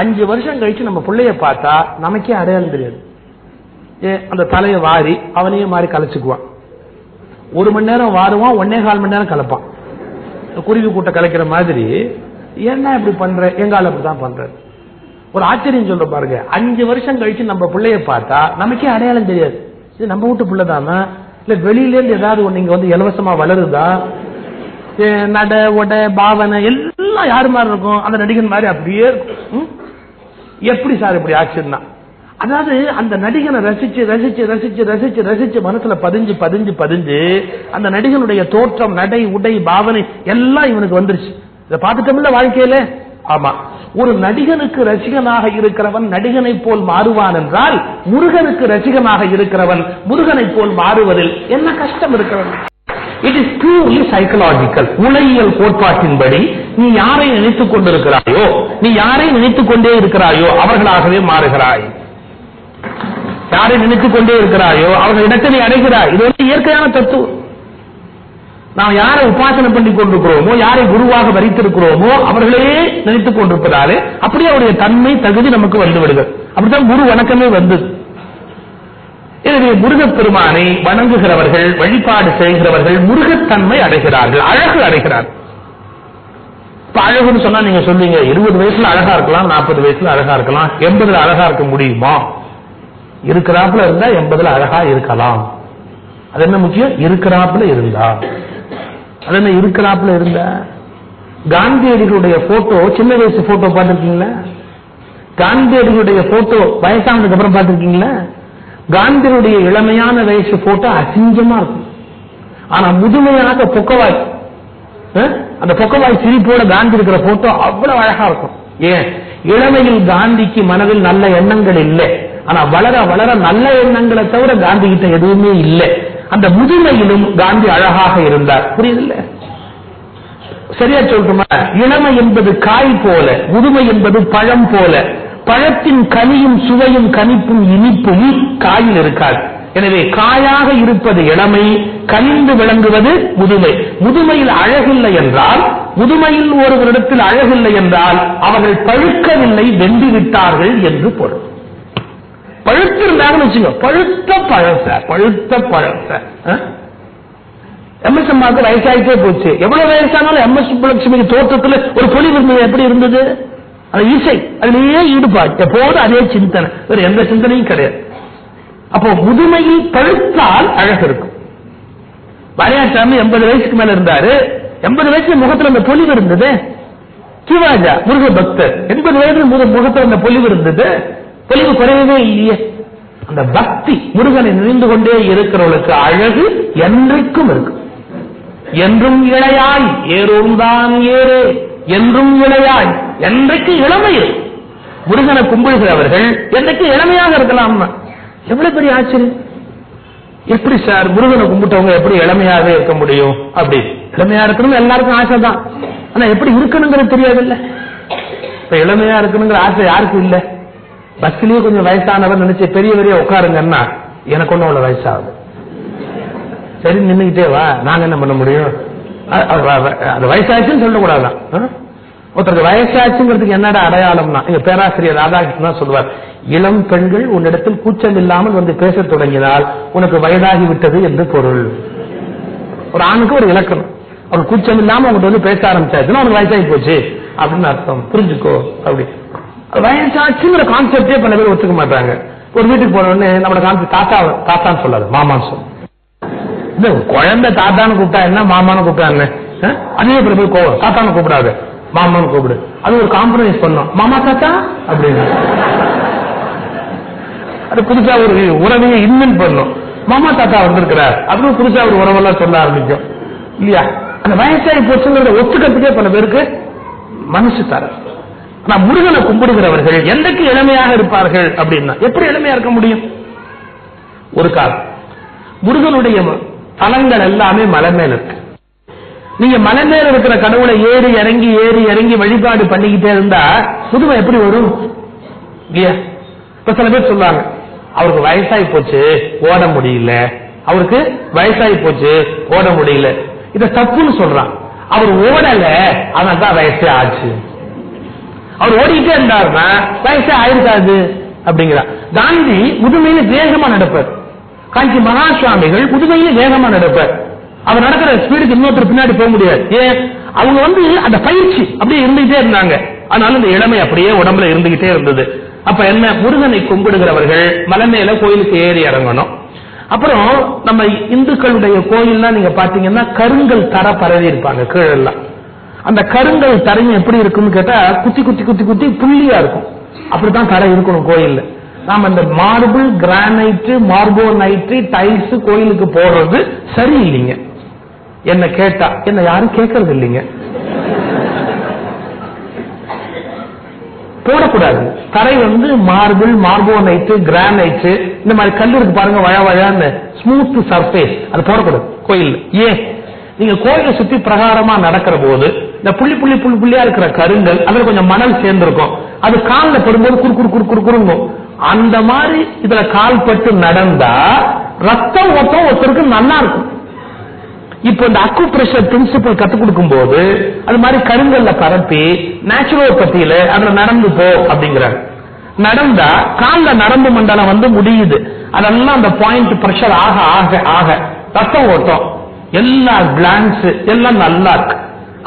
Speaker 1: 5 வருஷம் கழிச்சு நம்ம பிள்ளைய பார்த்தா நமக்கே அடையாளம் தெரியாது. அந்த தலையை வாரி அவனையே மாறி கலைச்சுக்குவான். 1 மணி நேரம் வாருவான், 1.25 மணி நேரம் கலப்பான், குருவி கூட்ட கலைக்கிற மாதிரி. ஏன்னா இப்படி பண்ற? எங்கால அப்படிதான் பண்ற. ஒரு ஆச்சரியம் சொல்ற பாருங்க, 5 வருஷம் கழிச்சு நம்ம பிள்ளைய பார்த்தா நமக்கே அடையாளம் தெரியாது. இது நம்ம வீட்டு பிள்ளைதானா இல்ல வெளியில இருந்து ஏதாவது ஒண்ணு இங்க வந்து இலவசமா வளருதா? நட உட பாவனை எல்லாம் யாரு மாதிரி இருக்கும், அந்த நடிகன் மாதிரி அப்படியே இருக்கும். எப்படி சார் இப்படி ஆச்சுன்னா, அதாவது அந்த நடிகனை ரசிச்சு ரசிச்சு ரசிச்சு ரசிச்சு ரசிச்சு மனசுல பதிஞ்சு பதிஞ்சு பதிஞ்சு அந்த நடிகனுடைய தோற்றம், நடை, உடை, பாவனை எல்லாம் இவனுக்கு வந்துருச்சு. இதை பார்த்துட்டோம்ல வாழ்க்கையில. ஆமா, ஒரு நடிகனுக்கு ரசிகனாக இருக்கிறவன் நடிகனை போல் மாறுவான் என்றால், முருகனுக்கு ரசிகனாக இருக்கிறவன் முருகனை போல் மாறுவதில் என்ன கஷ்டம் இருக்கிறது? It is purely psychological. உளவியல் கோட்பாட்டின்படி நீ யாரை நினைத்துக் கொண்டிருக்கிறாயோ, நீ யாரை நினைத்துக் கொண்டே இருக்கிறாயோ அவர்களாகவே மாறுகிறாய். யாரை நினைத்துக் கொண்டே இருக்கிறாயோ அவர்கள் இடத்தை நீ அடைகிறாய். இது வந்து இயற்கையான தத்துவம். நாம் யாரை உபாசனை பண்ணி கொண்டிருக்கிறோமோ, யாரை குருவாக வரித்திருக்கிறோமோ அவர்களே நினைத்துக் கொண்டிருப்பதாலே அப்படியே அவருடைய தன்மை தகுதி நமக்கு வந்து விடுகிறது. அப்படித்தான் குரு வணக்கமே வந்தது. எனவே முருகப்பெருமானை வணங்குகிறவர்கள், வழிபாடு செய்கிறவர்கள் முருகத்தன்மை அடைகிறார்கள், அழகு அடைகிறார்கள். இப்ப அழகுன்னு சொன்னா நீங்க சொல்லுவீங்க, 20 வயசுல அழகா இருக்கலாம், 40 வயசுல அழகா இருக்கலாம், 80ல அழகா இருக்க முடியுமா? இருக்கிறாப்புல இருந்தா 80ல அழகா இருக்கலாம். அது என்ன முக்கியம்? இருக்கிறாப்புல இருந்தா. அது என்ன இருக்கிறாப்புல இருந்தா? காந்தியடிகளுடைய போட்டோ, சின்ன வயசு போட்டோ பார்த்திருக்கீங்களா? காந்தியடிகளுடைய போட்டோ வயசானதுக்கு அப்புறம் பார்த்திருக்கீங்களா? காந்தியுடைய இளமையான வயசு போட்டோ அசிங்கமா இருக்கும். ஆனா முதுமையாக பொக்கவாய், அந்த பொக்கவாய் சிரிப்போட காந்தி இருக்கிற போட்டோ அவ்வளவு அழகா இருக்கும். ஏன்? இளமையில் காந்திக்கு மனதில் நல்ல எண்ணங்கள் இல்லை, ஆனா வளர வளர நல்ல எண்ணங்களை தவிர காந்தி கிட்ட எதுவுமே இல்லை. அந்த முதுமையிலும் காந்தி அழகாக இருந்தார். புரியுதில்ல? சரியா சொல்லட்டுமா? இளமை என்பது காய் போல, முதுமை என்பது பழம் போல. பழத்தின் கனியும் சுவையும் கனிப்பும் இனிப்பும் காயில் இருக்காது. எனவே காயாக இருப்பது இளமை, கனிந்து விளங்குவது முதுமை. முதுமையில் அழகில்லை என்றால், முதுமையில் ஒருவரிடத்தில் அழகில்லை என்றால் அவர்கள் பழுக்கவில்லை, வென்று விட்டார்கள் என்று பொருள். பழுத்திருந்தாங்கன்னு வச்சுங்க, பழுத்த பழம் சார், பழுத்த பழம் சார். எம்எஸ் அம்மாவுக்கு வயசாயிட்டே போச்சு. எவ்வளவு வயசானாலும் எம்எஸ் சுப்புலட்சுமிக்கு தோற்றத்தில் ஒரு பொலிவு எப்படி இருந்தது? அது இசை, அதிலேயே ஈடுபாடு, எப்போது அதே சிந்தனை, வேற எந்த சிந்தனையும் கிடையாது. அப்போ முதுமையில் பழுத்தால் அழகு இருக்கும். வரையாட்டாம 80 வயசுக்கு மேல இருந்தாரு, 80 வயசுல முகத்துல அந்த பொலிவு இருந்தது. சிவாஜா முருக பக்தர், 80 வயதுல முகத்துல அந்த பொலிவு இருந்தது. பொலிவு குறையவே இல்லையே. அந்த பக்தி, முருகனை நினைந்து கொண்டே இருக்கிறவர்களுக்கு அழகு என்றைக்கும் இருக்கும். என்றும் இளையாய் ஏறோம்தான் ஏறு, என்றும் இளையாய், என்றைக்கு இளமை இருக்கும். முருகனை கும்பிடுகிறவர்கள் என்றைக்கு இளமையாக இருக்கலாம். எவ்வளவு பெரிய ஆச்சரியம்! எப்படி சார் முருகனை கும்பிட்டவங்க எப்படி இளமையாவே இருக்க முடியும்? அப்படி இளமையா இருக்கணும் எல்லாருக்கும் ஆசை தான், ஆனா எப்படி இருக்கணுங்கிறது தெரியாது இல்ல. இப்ப இளமையா இருக்கணுங்கிற ஆசை யாருக்கு இல்ல? பஸ்லயே கொஞ்சம் வயசானவர் நினைச்சு பெரிய பெரிய உட்காருங்கன்னா எனக்கு ஒண்ணு அவ்வளவு வயசாகுது, சரி நின்னுகிட்டே வா, நாங்க என்ன பண்ண முடியும்? அது வயசாச்சுன்னு சொல்லக்கூடாதான். ஒருத்தருக்கு வயசாச்சுங்கிறதுக்கு என்னடா அடையாளம்னா, எங்க பேராசிரியர் ராதாகிருஷ்ணன் சொல்லுவார், இளம் பெண்கள் உன்னிடத்தில் கூச்சம் இல்லாமல் வந்து பேச தொடங்கினால் உனக்கு வயதாகி விட்டது என்று பொருள். ஒரு ஆணுக்கு ஒரு இலக்கணம். அவர் கூச்சம் இல்லாம உங்ககிட்ட வந்து பேச ஆரம்பிச்சாச்சுன்னா அவனுக்கு வயசாகி போச்சு அப்படின்னு அர்த்தம், புரிஞ்சுக்கோ அப்படி. வயசாச்சுங்கிற கான்செப்டே பல பேர் ஒத்துக்க மாட்டாங்க. ஒரு வீட்டுக்கு போன உடனே நம்மளோட கான்செப்ட் தாத்தான்னு சொல்லாது, மாமான்னு சொல்லும். இந்த குழந்தை தாத்தான்னு கூப்பிட்டா என்ன, மாமான்னு கூப்பிட்டா என்ன, அதே பல பேர் கோவம். தாத்தான்னு கூப்பிடாது, மாமான்னு கூப்பிடு. அது ஒரு காம்ப்ரமைஸ் பண்ணோம், மாமா தாத்தா அப்படின்னு. அது புதுசா ஒரு உறவையை இன்வென்ட் பண்ணும். மாமா தாத்தா வந்திருக்கிறார் அப்படின்னு புதுசா ஒரு உறவெல்லாம் சொல்ல ஆரம்பிக்கும் இல்லையா? அந்த வயசாகி போச்சுங்கிறத ஒத்துக்கிறதுக்கே பல பேருக்கு மனசு தர. ஆனா முருகனை கும்பிடுகிறவர்கள் என்றைக்கு இளமையாக இருப்பார்கள் அப்படின்னா, எப்படி இளமையா இருக்க முடியும்? ஒரு காலம் முருகனுடைய தலங்கள் எல்லாமே மலை மேல இருக்கு. நீங்க மலை மேல இருக்கிற கடவுளை ஏறி இறங்கி வழிபாடு பண்ணிக்கிட்டே இருந்தா புதுமை எப்படி வரும் இல்லையா? இப்ப சில பேர் சொல்லுவாங்க, அவருக்கு வயசாகி போச்சு ஓட முடியல, அவருக்கு வயசாகி போச்சு ஓட முடியல. இத தப்புன்னு சொல்றான். அவர் ஓடல, அதனால தான் வயசே ஆச்சு. அவர் ஓடிக்கிட்டே இருந்தாருன்னா வயசே ஆயிருக்காது அப்படிங்கிறார். காந்தி முதுமையில வேகமா நடப்பார். காஞ்சி மகா சுவாமிகள் முதுமையில வேகமா நடப்பார். அவர் நடக்கிற ஸ்பீடுக்கு இன்னொருத்தர் பின்னாடி போக முடியாது. ஏன்? அவங்க அந்த பயிற்சி அப்படியே இருந்துகிட்டே இருந்தாங்க. அதனால இந்த இளமை அப்படியே உடம்புல இருந்துகிட்டே இருந்தது. அப்ப என்ன, முருகனை கும்பிடுகிறவர்கள் மலை மேல கோயிலுக்கு ஏறி இறங்கணும். அப்புறம் நம்ம இந்துக்களுடைய கோயில்லாம் நீங்க பாத்தீங்கன்னா கருங்கல் தர பரவி இருப்பாங்க கீழெல்லாம். அந்த கருங்கல் தரையும் எப்படி இருக்குன்னு கேட்டா குத்தி குத்தி குத்தி குத்தி புள்ளியா இருக்கும். அப்படித்தான் தரை இருக்கணும் கோயில்ல. நாம இந்த மார்பிள், கிரானைட், மார்போனைட், டைல்ஸ் கோயிலுக்கு போடுறது சரியில்லைங்க. என்ன கேட்டா என்ன யாரும் கேட்கறது இல்லைங்க, போடக்கூடாது. தரை மார்பிள், மார்போனைட், கிரானைட் இந்த மாதிரி கல்லு இருக்கு பாருங்க, வழவழான்னு ஸ்மூத் சர்ஃபேஸ், அது போடக்கூடாது கோயில். ஏன்? நீங்க கோயிலை சுத்தி பிரகாரமா நடக்கிற போது இந்த புள்ளி புள்ளி புள்ளி புள்ளியா இருக்கிற கருங்கல், அதுல கொஞ்சம் மணல் சேர்ந்திருக்கும், அது காலில் படும்போது குறு குறு குறு குறுங்கும். அந்த மாதிரி இதுல கால் பட்டு நடந்தா ரத்தம் ஓட்டம் ஒருத்தருக்கு நல்லா இருக்கும். இப்ப இந்த அக்குப்ரெஷர் பிரின்சிபல் கத்துக் கொடுக்கும் போது அது மாதிரி கருங்கல்ல பரப்பி நேச்சுரோபதியில அதுல நடந்து போ அப்படிங்கிறாங்க. நடந்தா கால்ல நரம்பு மண்டலம் முடியுது, அதெல்லாம் அந்த பாயிண்ட் பிரஷர் ஆக ஆக ஆக ரத்தம் ஓட்டம் எல்லா கிளான்ஸ் எல்லாம் நல்லா இருக்கு.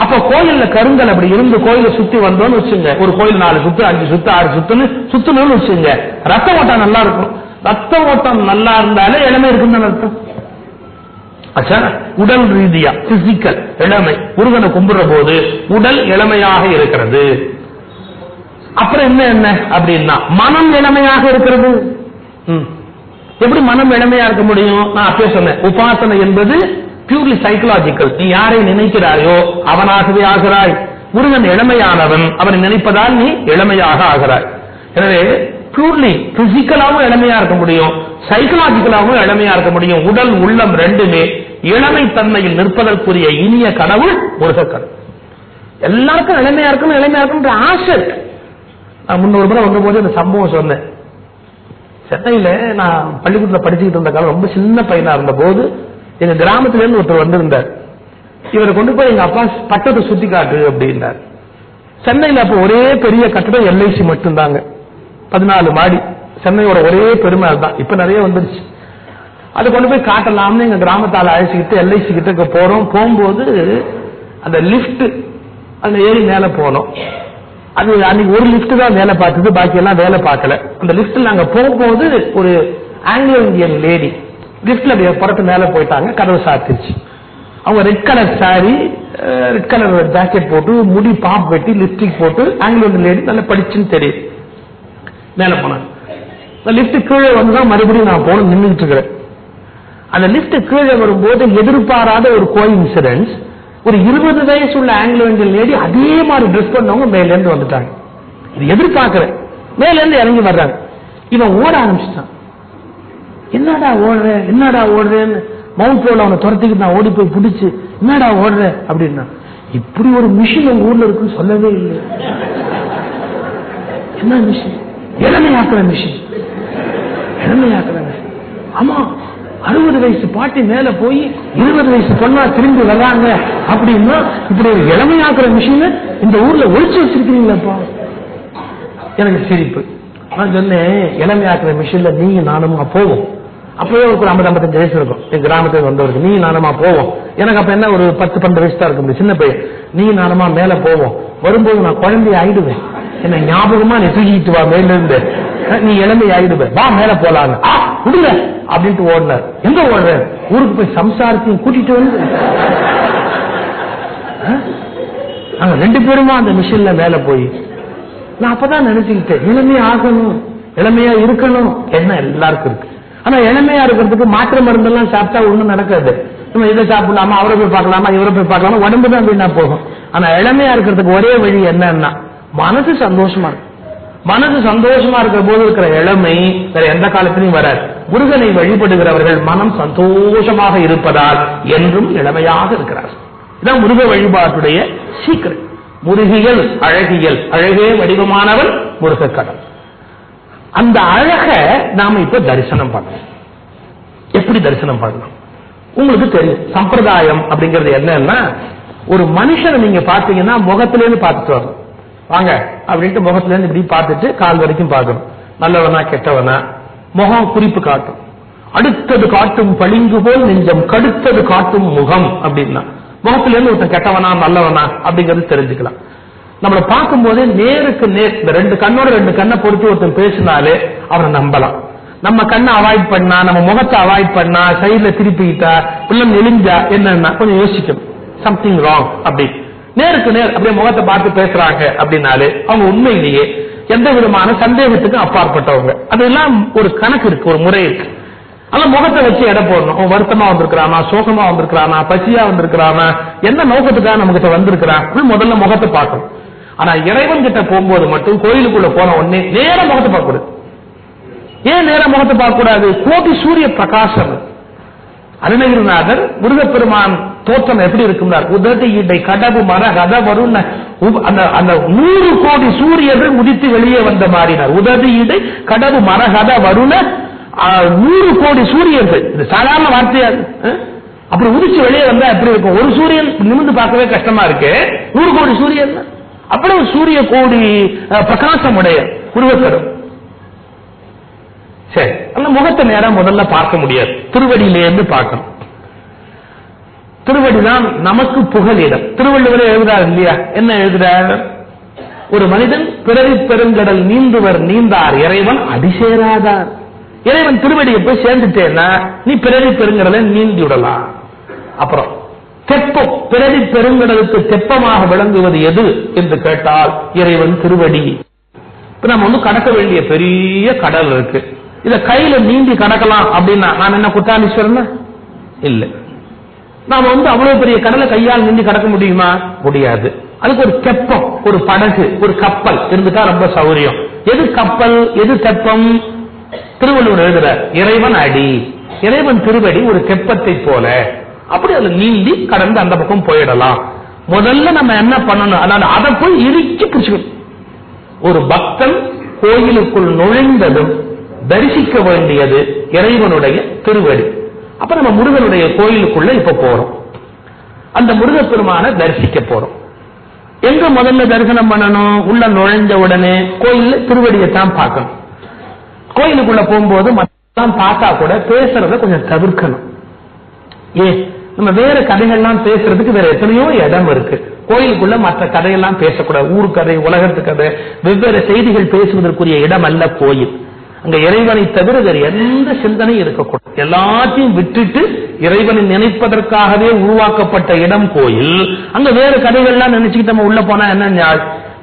Speaker 1: அப்ப கோயில்ல கருங்கல் அப்படி இருந்து கோயிலை சுத்தி வந்தோம்னு வச்சுங்க, ஒரு கோயில் 4 சுத்து 5 சுத்து 6 சுத்துன்னு சுத்தணும்னு வச்சுங்க, ரத்த ஓட்டம் நல்லா இருக்கும். ரத்த ஓட்டம் நல்லா இருந்தாலே இளமை இருக்குன்னு அர்த்தம். உடல் ரீதியா பிசிக்கல் இளமை, முருகனை கும்பிடுற போது உடல் இளமையாக இருக்கிறது. அப்புறம் என்ன அப்படின்னா மனம் இளமையாக இருக்கிறது. எப்படி மனம் இளமையா இருக்க முடியும்? நான் அப்பயே சொன்னேன், உபாசனை என்பது பியூர்லி சைக்கலாஜிக்கல். நீ யாரை நினைக்கிறாயோ அவனாகவே ஆகிறாய். முருகன் இளமையானவன், அவனை நினைப்பதால் நீ இளமையாக ஆகிறாய். எனவே பியூர்லி பிசிக்கலாவும் இளமையா இருக்க முடியும், சைக்கலாஜிக்கலாவும் இளமையா இருக்க முடியும். உடல் உள்ளம் ரெண்டுமே இளமை தன்மையில் நிற்பதற்குரிய இனிய கடவுள் முருகக்கடவுள். எல்லாருக்கும் இளமையா இருக்குன்ற ஆசை. நான் முன்னொரு முறை வந்த போது இந்த சம்பவம் சொன்னேன். சென்னையில நான் பள்ளிக்கூடத்தில் படிச்சுக்கிட்டு இருந்த காலம், ரொம்ப சின்ன பையனா இருந்த போது எங்க கிராமத்துல இருந்து ஒருத்தர் வந்திருந்தார். இவரை கொண்டு போய் எங்க அப்பா பட்டத்தை சுத்தி காட்டு அப்படின்னார். சென்னையில அப்ப ஒரே பெரிய கட்டடம் எல்ஐசி மட்டும்தாங்க, 14 மாடி. சென்னையோட ஒரே பெருமை அதுதான். இப்ப நிறைய வந்துருச்சு. அதை கொண்டு போய் காட்டலாம்னு எங்க கிராமத்தால அழைச்சிக்கிட்டு எல்ஐசி கிட்ட போறோம். போகும்போது அந்த லிப்ட் அதுல ஏறி மேல போனோம். அது அன்னைக்கு ஒரு லிப்ட் தான் வேலை பார்த்தது, பாக்கி எல்லாம் வேலை பார்க்கல. அந்த லிப்ட்ல நாங்க போகும்போது ஒரு ஆங்கிலோ இந்தியன் லேடி லிப்ட்ல புறத்து மேல போயிட்டாங்க, கதவு சாத்திருச்சு. அவங்க red colour sorry, red colour jacket போட்டு, முடி பாப் வெட்டி, லிப்ஸ்டிக் போட்டு, ஆங்கிலோ இந்தியன் லேடி நல்லா படிச்சுன்னு தெரியுது. மேல போனாங்க. லிப்ட் கீழே வந்துதான் மறுபடியும் நான் போன நின்றுட்டு இருக்கிறேன். அந்த லிப்ட் கீழே வரும்போது எதிர்பாராத ஒரு கோஇன்சிடென்ஸ், ஒரு 20 வயசு உள்ள ஆங்கிலோ இந்தியன் லேடி அதே மாதிரி ட்ரெஸ் பண்ணவங்க மேல இருந்து வந்துட்டாங்க. இது எதிர்பார்க்கிறேன். மேல இருந்து இறங்கி வர்றாங்க. இவன் ஓட ஆரம்பிச்சிட்டான். என்னடா ஓடுறேன்னு மவுண்ட் ரோட்ல அவனை துரத்திக்கிட்டு நான் ஓடி போய் பிடிச்சு, என்னடா ஓடுற அப்படின்னா, இப்படி ஒரு மிஷின் உங்க ஊர்ல இருக்குன்னு சொல்லவே இல்லை. என்ன மிஷின்? இளமையாக்குற மிஷின். ஆமா, 60 வயசு பாட்டி மேல போய் 20 வயசு பொண்ணா திரும்பி வர்றாங்க அப்படின்னா, இப்படி ஒரு இளமையாக்குற மிஷின் இந்த ஊர்ல ஒழிச்சு வச்சிருக்கீங்களப்பா. எனக்கு சிரிப்பு. நான் சொன்னேன், இளமையாக்குற மிஷின்ல நீங்க நானும் போவோம். அப்பவே ஒரு 50-55 வயசு இருக்கும். என் கிராமத்துக்கு வந்தவருக்கு நீ நானுமா போவோம். எனக்கு அப்ப என்ன ஒரு 10-12 வயசு தான் இருக்கும், சின்ன பையன். நீ நானுமா மேல போவோம், வரும்போது நான் குழந்தை ஆயிடுவேன், என்ன ஞாபகமா நீ தூக்கிட்டு வா மேல இருந்து, நீ இளமை ஆயிடுவேன், வா மேல போலான்னு விடுங்க அப்படின்ட்டு ஓடினார். எங்க ஓடுற? ஊருக்கு போய் சம்சாரத்தையும் கூட்டிட்டு வந்து நாங்க 2 பேருமா அந்த மிஷின்ல மேல போய், நான் அப்பதான் நினைச்சுக்கிட்டேன் இளமையா ஆகணும், இளமையா இருக்கணும், என்ன எல்லாருக்கும் இருக்கு. ஆனா இளமையா இருக்கிறதுக்கு மாற்று மருந்தெல்லாம் சாப்பிட்டா ஒண்ணும் நடக்காது. நம்ம இதை சாப்பிடலாமா, அவரை போய் பார்க்கலாமா, இவரை போய் பார்க்கலாமா, உடம்பு தான் வீணா போகும். ஆனா இளமையா இருக்கிறதுக்கு ஒரே வழி என்னன்னா மனசு சந்தோஷமா இருக்கு. மனசு சந்தோஷமா இருக்கிற போது இருக்கிற இளமை வேற எந்த காலத்திலையும் வராது. முருகனை வழிபடுகிறவர்கள் மனம் சந்தோஷமாக இருப்பதால் என்றும் இளமையாக இருக்கிறார். இதான் முருக வழிபாட்டுடைய சீக்கிரம். முருகியல் அழகியல், அழகே வடிவமானவன் முருகக்கடல். அந்த அழக நாம இப்ப தரிசனம் பண்ணணும். எப்படி தரிசனம் பண்ணணும் உங்களுக்கு தெரியும். சம்பிரதாயம் அப்படிங்கிறது என்னன்னா, ஒரு மனுஷனை நீங்க பாத்தீங்கன்னா முகத்தில இருந்து பார்த்துட்டு வரணும். வாங்க அப்படின்ட்டு முகத்துல இருந்து இப்படி பார்த்துட்டு கால் வரைக்கும் பார்க்கணும். நல்லவனா கெட்டவனா முகம் குறிப்பு காட்டும். அடுத்தது காட்டும் பளிங்கு போல் நெஞ்சம், கடுத்தது காட்டும் முகம் அப்படின்னா முகத்துல இருந்து ஒருத்தன் கெட்டவனா நல்லவனா அப்படிங்கறது தெரிஞ்சுக்கலாம். நம்மளை பார்க்கும் போதே நேருக்கு நேர் இந்த 2 கண்ணோட 2 கண்ணை பொறுத்து ஒருத்தன் பேசினாலே அவனை நம்பலாம். நம்ம கண்ணை அவாய்ட் பண்ணா, நம்ம முகத்தை அவாய்ட் பண்ணா, சைட்ல திருப்பிக்கிட்டா, உள்ளம் நெளிஞ்சா என்னன்னா கொஞ்சம் யோசிக்கணும், சம்திங் ராங். அப்படி நேருக்கு நேர் அப்படியே முகத்தை பார்த்து பேசுறாங்க அப்படின்னாலே அவங்க உண்மையிலேயே எந்த விதமான சந்தேகத்துக்கும் அப்பாற்பட்டவங்க. அதெல்லாம் ஒரு கணக்கு இருக்கு, ஒரு முறை இருக்கு. ஆனா முகத்தை வச்சு எடை போடணும். வருத்தமா வந்திருக்கிறானா, சோகமா வந்திருக்கிறானா, பசியா வந்திருக்கிறானா, என்ன நோக்கத்துக்காக நம்ம கிட்ட வந்திருக்கிறான், முதல்ல முகத்தை பார்க்கணும். ஆனா இறைவன் கிட்ட போகும்போது மட்டும் கோயிலுக்குள்ள போன உடனே நேர முகத்தை பார்க்க கூடாது. ஏன் நேர முகத்தை பார்க்க கூடாது? கோடி சூரிய பிரகாசம். அருணகிரிநாதர் முருகப்பெருமான் தோற்றம் எப்படி இருக்கும்னார், உதட்டு இடை கடவு மர கத வரும் அந்த 100 கோடி சூரியர்கள் உதித்து வெளியே வந்த மாறினார். உதட்டு இடை கடவு மர கத வருண 100 கோடி சூரியர்கள். இது சாதாரண வார்த்தையா? அப்படி உதிச்சு வெளியே வந்தா எப்படி இருக்கும்? ஒரு சூரியன் நிமிர்ந்து பார்க்கவே கஷ்டமா இருக்கு, 100 கோடி சூரியன், அவ்வளவு சூரிய கோடி பிரகாசம் உடைய உருவக்கரும். சரி, அந்த முகத்தை நேரம் முதல்ல பார்க்க முடியாது, திருவடியிலிருந்து பார்க்கணும். திருவடிதான் நமக்கு புகலிடம். திருவள்ளுவர் எழுதுறார் இல்லையா? என்ன எழுதுறார்? ஒரு மனிதன் பிறவி பெருங்கடல் நீந்துவர் நீந்தார், இறைவன் அடிசேராதார். இறைவன் திருவடியை போய் சேர்ந்துட்டேன்னா நீ பிறவி பெருங்கடலை நீந்தி விடலாம். அப்புறம் தெப்பம், பிறவி பெருங்கடலுக்கு தெப்பமாக விளங்குவது எது என்று கேட்டால் இறைவன் திருவடி. இப்ப நம்ம கடக்க வேண்டிய பெரிய கடல் இருக்கு, இத கையில நீந்தி கடக்கலாம் அப்படின்னா நான் என்ன குற்றாலீஸ்வரன்? இல்ல. நாம அவ்வளவு பெரிய கடலை கையால் நீந்தி கடக்க முடியுமா? முடியாது. அதுக்கு ஒரு தெப்பம், ஒரு படகு, ஒரு கப்பல் இருந்துட்டா ரொம்ப சௌரியம். எது கப்பல், எது தெப்பம்? திருவள்ளுவர் எழுதுறார், இறைவன் அடி, இறைவன் திருவடி ஒரு தெப்பத்தை போல. அப்படி அதுல நீந்தி கடந்து அந்த பக்கம் போயிடலாம். முதல்ல நம்ம என்ன பண்ணணும், அதாவது அதை போய் இறுக்கி பிடிச்சுக்கணும். ஒரு பக்தன் கோயிலுக்குள் நுழைந்ததும் தரிசிக்க வேண்டியது இறைவனுடைய திருவடி. அப்ப நம்ம முருகனுடைய கோயிலுக்குள்ள இப்ப போறோம், அந்த முருகப்பெருமானை தரிசிக்க போறோம். எங்க முதல்ல தரிசனம் பண்ணணும்? உள்ள நுழைஞ்ச உடனே கோயில்ல திருவடியை தான் பார்க்கணும். கோயிலுக்குள்ள போகும்போது மற்றெல்லாம் பார்த்தா கூட பேசுறத கொஞ்சம் தவிர்க்கணும். நம்ம வேற கதைகள்லாம் பேசுறதுக்கு வேற எத்தனையோ இடம் இருக்கு. கோயிலுக்குள்ள மற்ற கதையெல்லாம் பேசக்கூடாது. ஊர் கதை, உலகத்து கதை, வெவ்வேறு செய்திகள் பேசுவதற்குரிய இடம் அல்ல கோயில். அங்க இறைவனை தவிர வேறு எந்த சிந்தனையும் இருக்கக்கூடாது. எல்லாத்தையும் விட்டுட்டு இறைவனை நினைப்பதற்காகவே உருவாக்கப்பட்ட இடம் கோயில். அங்க வேற கதைகள்லாம் நினைச்சுக்கிட்டு நம்ம உள்ள போனா என்ன?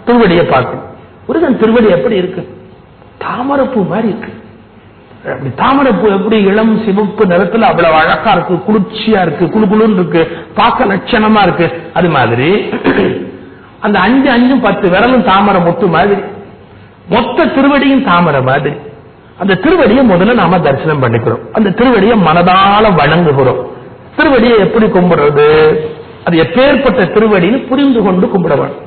Speaker 1: திருவடியை பார்க்கணும். முருகன் திருவடி எப்படி இருக்கு? தாமரைப்பூ மாதிரி இருக்கு. அப்படி தாமரைப்பூ எப்படி இளம் சிவப்பு நிறத்துல அவ்வளவு அழகா இருக்கு, குளிர்ச்சியா இருக்கு, குளுகுளுன்னு இருக்கு, பார்க்க லட்சணமா இருக்கு. அது மாதிரி அந்த 5 10 விரலும் தாமரை மொட்டு மாதிரி, மொத்த திருவடியும் தாமரை மாதிரி. அந்த திருவடியை முதல்ல நாம தரிசனம் பண்ணிக்கிறோம். அந்த திருவடியை மனதால வணங்குகிறோம். திருவடியை எப்படி கும்பிடுறது, அது எப்பேற்பட்ட திருவடின்னு புரிந்து கொண்டு கும்பிடுவான்.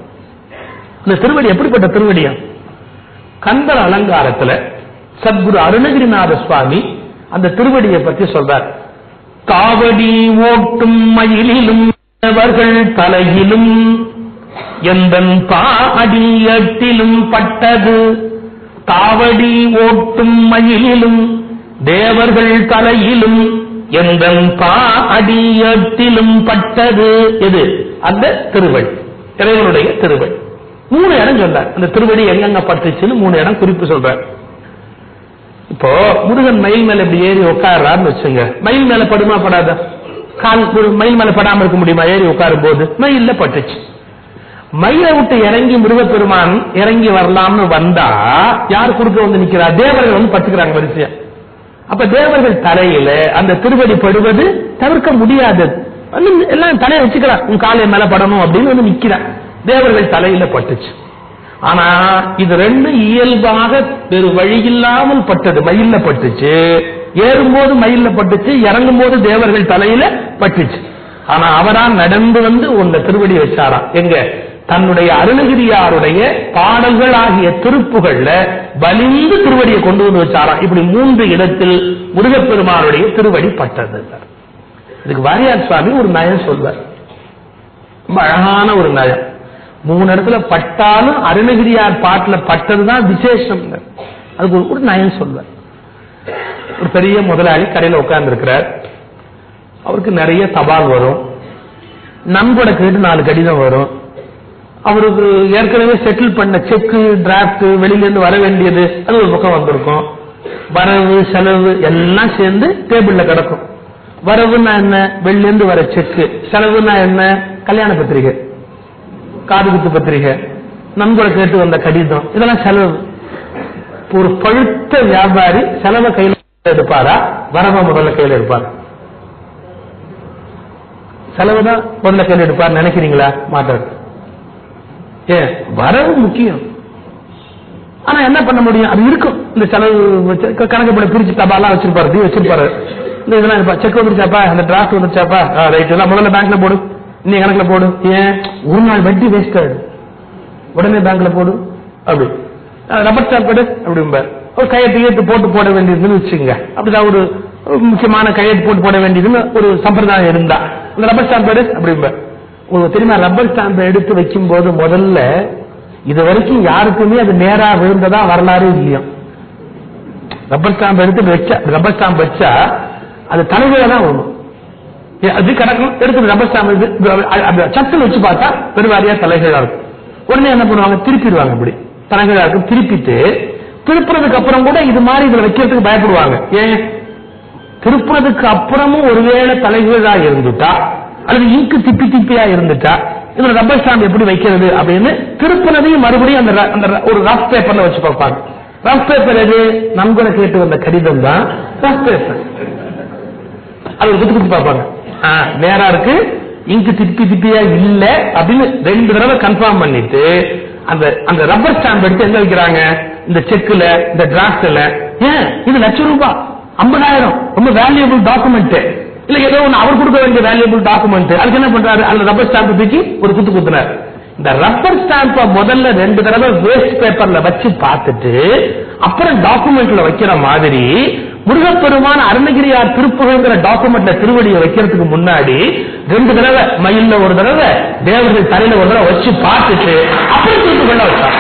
Speaker 1: அந்த திருவடி எப்படிப்பட்ட திருவடியா? கந்தர் அலங்காரத்துல சத்குரு அருணகிரிநாத சுவாமி அந்த திருவடியை பற்றி சொல்றார். தாவடி ஓட்டும் மயிலிலும் அவர்கள் தலையிலும் எந்தன் பாடியட்டிலும் பட்டது. தாவடி ஓட்டும் மயிலிலும் தேவர்கள் தலையிலும் எந்த அடியத்திலும் பட்டது. எது? அந்த திருவடி, இறைவனுடைய திருவடி. 3 இடம் சொல்றார். அந்த திருவடி எங்கெங்க பட்டுச்சுன்னு 3 இடம் குறிப்பு சொல்றார். இப்போ முருகன் மயில் மேல இப்படி ஏறி உட்கார்றாருன்னு வச்சுங்க, மயில் மேல படுமா படாத? கால் மயில் மேல படாம இருக்க முடியுமா? ஏறி உட்காரும் போது மயில்ல பட்டுச்சு. மயிலை விட்டு இறங்கி முருகப்பெருமான் இறங்கி வரலாம்னு வந்தா யார் குறுக்க வந்து நிக்கிறா? தேவர்கள் வந்து பட்டுக்கிறாங்க வரிசையா. அப்ப தேவர்கள் தலையில அந்த திருவடி படுவது தவிர்க்க முடியாது. எல்லாம் தலையை வச்சுக்கிறான், உன் காலை மேல படணும் அப்படின்னு வந்து நிக்கிறான். தேவர்கள் தலையில பட்டுச்சு. ஆனா இது 2 இயல்பாக வேறு வழி இல்லாமல் பட்டது. மயில்ல பட்டுச்சு, ஏறும்போது மயில்ல பட்டுச்சு, இறங்கும் போது தேவர்கள் தலையில பட்டுச்சு. ஆனா அவரா நடந்து வந்து உன்னை திருவடி வச்சாராம். எங்க? தன்னுடைய அருணகிரியாருடைய பாடல்கள் ஆகிய திருப்புகள்ல வலிந்து திருவடியை கொண்டு வந்து வச்சாராம். இப்படி 3 இடத்தில் முருகப்பெருமானுடைய திருவடி பட்டது. இதுக்கு வாரியார் சுவாமி ஒரு நயம் சொல்வார், ரொம்ப அழகான ஒரு நயம். 3 இடத்துல பட்டாலும் அருணகிரியார் பாட்டுல பட்டதுதான் விசேஷம். அதுக்கு ஒரு நயம் சொல்வார். ஒரு பெரிய முதலாளி கடையில் உட்கார்ந்து இருக்கிறார். அவருக்கு நிறைய தபால் வரும், நண்பட கேட்டு 4 கடிதம் வரும். அவருக்கு ஏற்கனவே செட்டில் பண்ண செக்கு டிராப்ட் வெளியில இருந்து வர வேண்டியது அது ஒரு பக்கம் வந்திருக்கும். வரவு செலவு எல்லாம் சேர்ந்து டேபிள்ல கிடக்கும். வரவுன்னா என்ன? வெளில இருந்து வர செக்கு. செலவுன்னா என்ன? கல்யாண பத்திரிகை, காது குத்து பத்திரிகை, நண்பட கேட்டு வந்த கடிதம், இதெல்லாம் செலவு. ஒரு பழுத்த வியாபாரி செலவை கையில் எடுப்பாரா, வரவை முதல்ல கையில் எடுப்பாரா? செலவுதான் முதல்ல கையில் எடுப்பார் நினைக்கிறீங்களா? மாட்டார். ஏன்? வரவு முக்கியம். ஆனா என்ன பண்ண முடியும்? அது இருக்கும். இந்த செலவு கணக்கு பண்ண பிரிச்சு தபாலாம் வச்சிருப்பாரு, வச்சிருப்பாரு. இந்த இதெல்லாம் செக் வந்துருச்சாப்பா, அந்த டிராஃப்ட் வந்துருச்சாப்பா, ரைட், எல்லாம் முதல்ல பேங்க்ல போடு, இன்னைக்கு கணக்குல போடு. ஏன்? ஒரு நாள் வட்டி வேஸ்ட் ஆயிடும், உடனே பேங்க்ல போடு. அப்படி ரப்பர் ஸ்டாம்ப் எடு அப்படிம்ப ஒரு கையெழுத்து போட்டு போட வேண்டியதுன்னு வச்சுங்க. அப்படிதான் ஒரு முக்கியமான கையெழுத்து போட்டு போட வேண்டியதுன்னு ஒரு சம்பிரதாயம் இருந்தா அந்த ரப்பர் ஸ்டாம்ப் எடு அப்படிம்ப. உங்களுக்கு தெரியுமா, ரப்பர் ஸ்டாம்பை எடுத்து வைக்கும் போது முதல்ல இது வரைக்கும் யாருக்குமே அது நேரா விழுந்ததா வரலாறு இல்லையா? ரப்பர் ஸ்டாம்ப் எடுத்து வச்சா, ரப்பர் ஸ்டாம்ப் வச்சா அது தலைமையில தான் வரும். அது கிடக்கும், எடுத்து ரப்பர் ஸ்டாம்ப் சட்டுன்னு வச்சு பார்த்தா பெருவாரியா தலைகீழா இருக்கும். உடனே என்ன பண்ணுவாங்க? திருப்பிடுவாங்க. இப்படி தலைகீழா இருக்கும். திருப்பிட்டு திருப்புறதுக்கு அப்புறம் கூட இது மாதிரி இதுல வைக்கிறதுக்கு பயப்படுவாங்க. ஏன்? திருப்புறதுக்கு அப்புறமும் ஒருவேளை தலைகீழா இருந்துட்டா அல்லது இங்கு திப்பி திப்பியா இருந்துட்டா இதுல ரப்பர் ஸ்டாம்ப் எப்படி வைக்கிறது அப்படின்னு திருப்பினதையும் மறுபடியும் அந்த ஒரு ரஃப் பேப்பர்ல வச்சு பார்ப்பாங்க. ரஃப் பேப்பர் எது? நண்பனை கேட்டு வந்த கடிதம் தான் ரஃப் பேப்பர். அது குத்து குத்து பார்ப்பாங்க. நேரா இருக்கு, இங்கு திப்பி திப்பியா இல்ல அப்படின்னு 2 தடவை கன்ஃபார்ம் பண்ணிட்டு அந்த ரப்பர் ஸ்டாம்ப் எடுத்து எங்க வைக்கிறாங்க? இந்த செக்ல, இந்த டிராஃப்ட்ல. ஏன்? இது ₹1,00,000, 50,000, ரொம்ப வேல்யூபிள் டாக்குமெண்ட். இல்ல ஏதோ ஒண்ணு அவர் கொடுக்க வேண்டிய வேல்யூபிள் டாக்குமெண்ட். அதுக்கு என்ன பண்றாரு? அந்த ரப்பர் ஸ்டாம்ப் தூக்கி ஒரு குத்து குத்துனார். இந்த ரப்பர் ஸ்டாம்ப முதல்ல 2 தடவை வேஸ்ட் பேப்பர்ல வச்சு பார்த்துட்டு அப்புறம் டாக்குமெண்ட்ல வைக்கிற மாதிரி முருகப்பெருமான அருணகிரியார் திருப்புகழ்ங்கிற டாக்குமெண்ட்ல திருவடியை வைக்கிறதுக்கு முன்னாடி 2 தடவை மயில்ல ஒரு தடவை, தேவர்கள் தலையில ஒரு தடவை வச்சு பார்த்துட்டு அப்புறம் திருப்புகழ வச்சார்.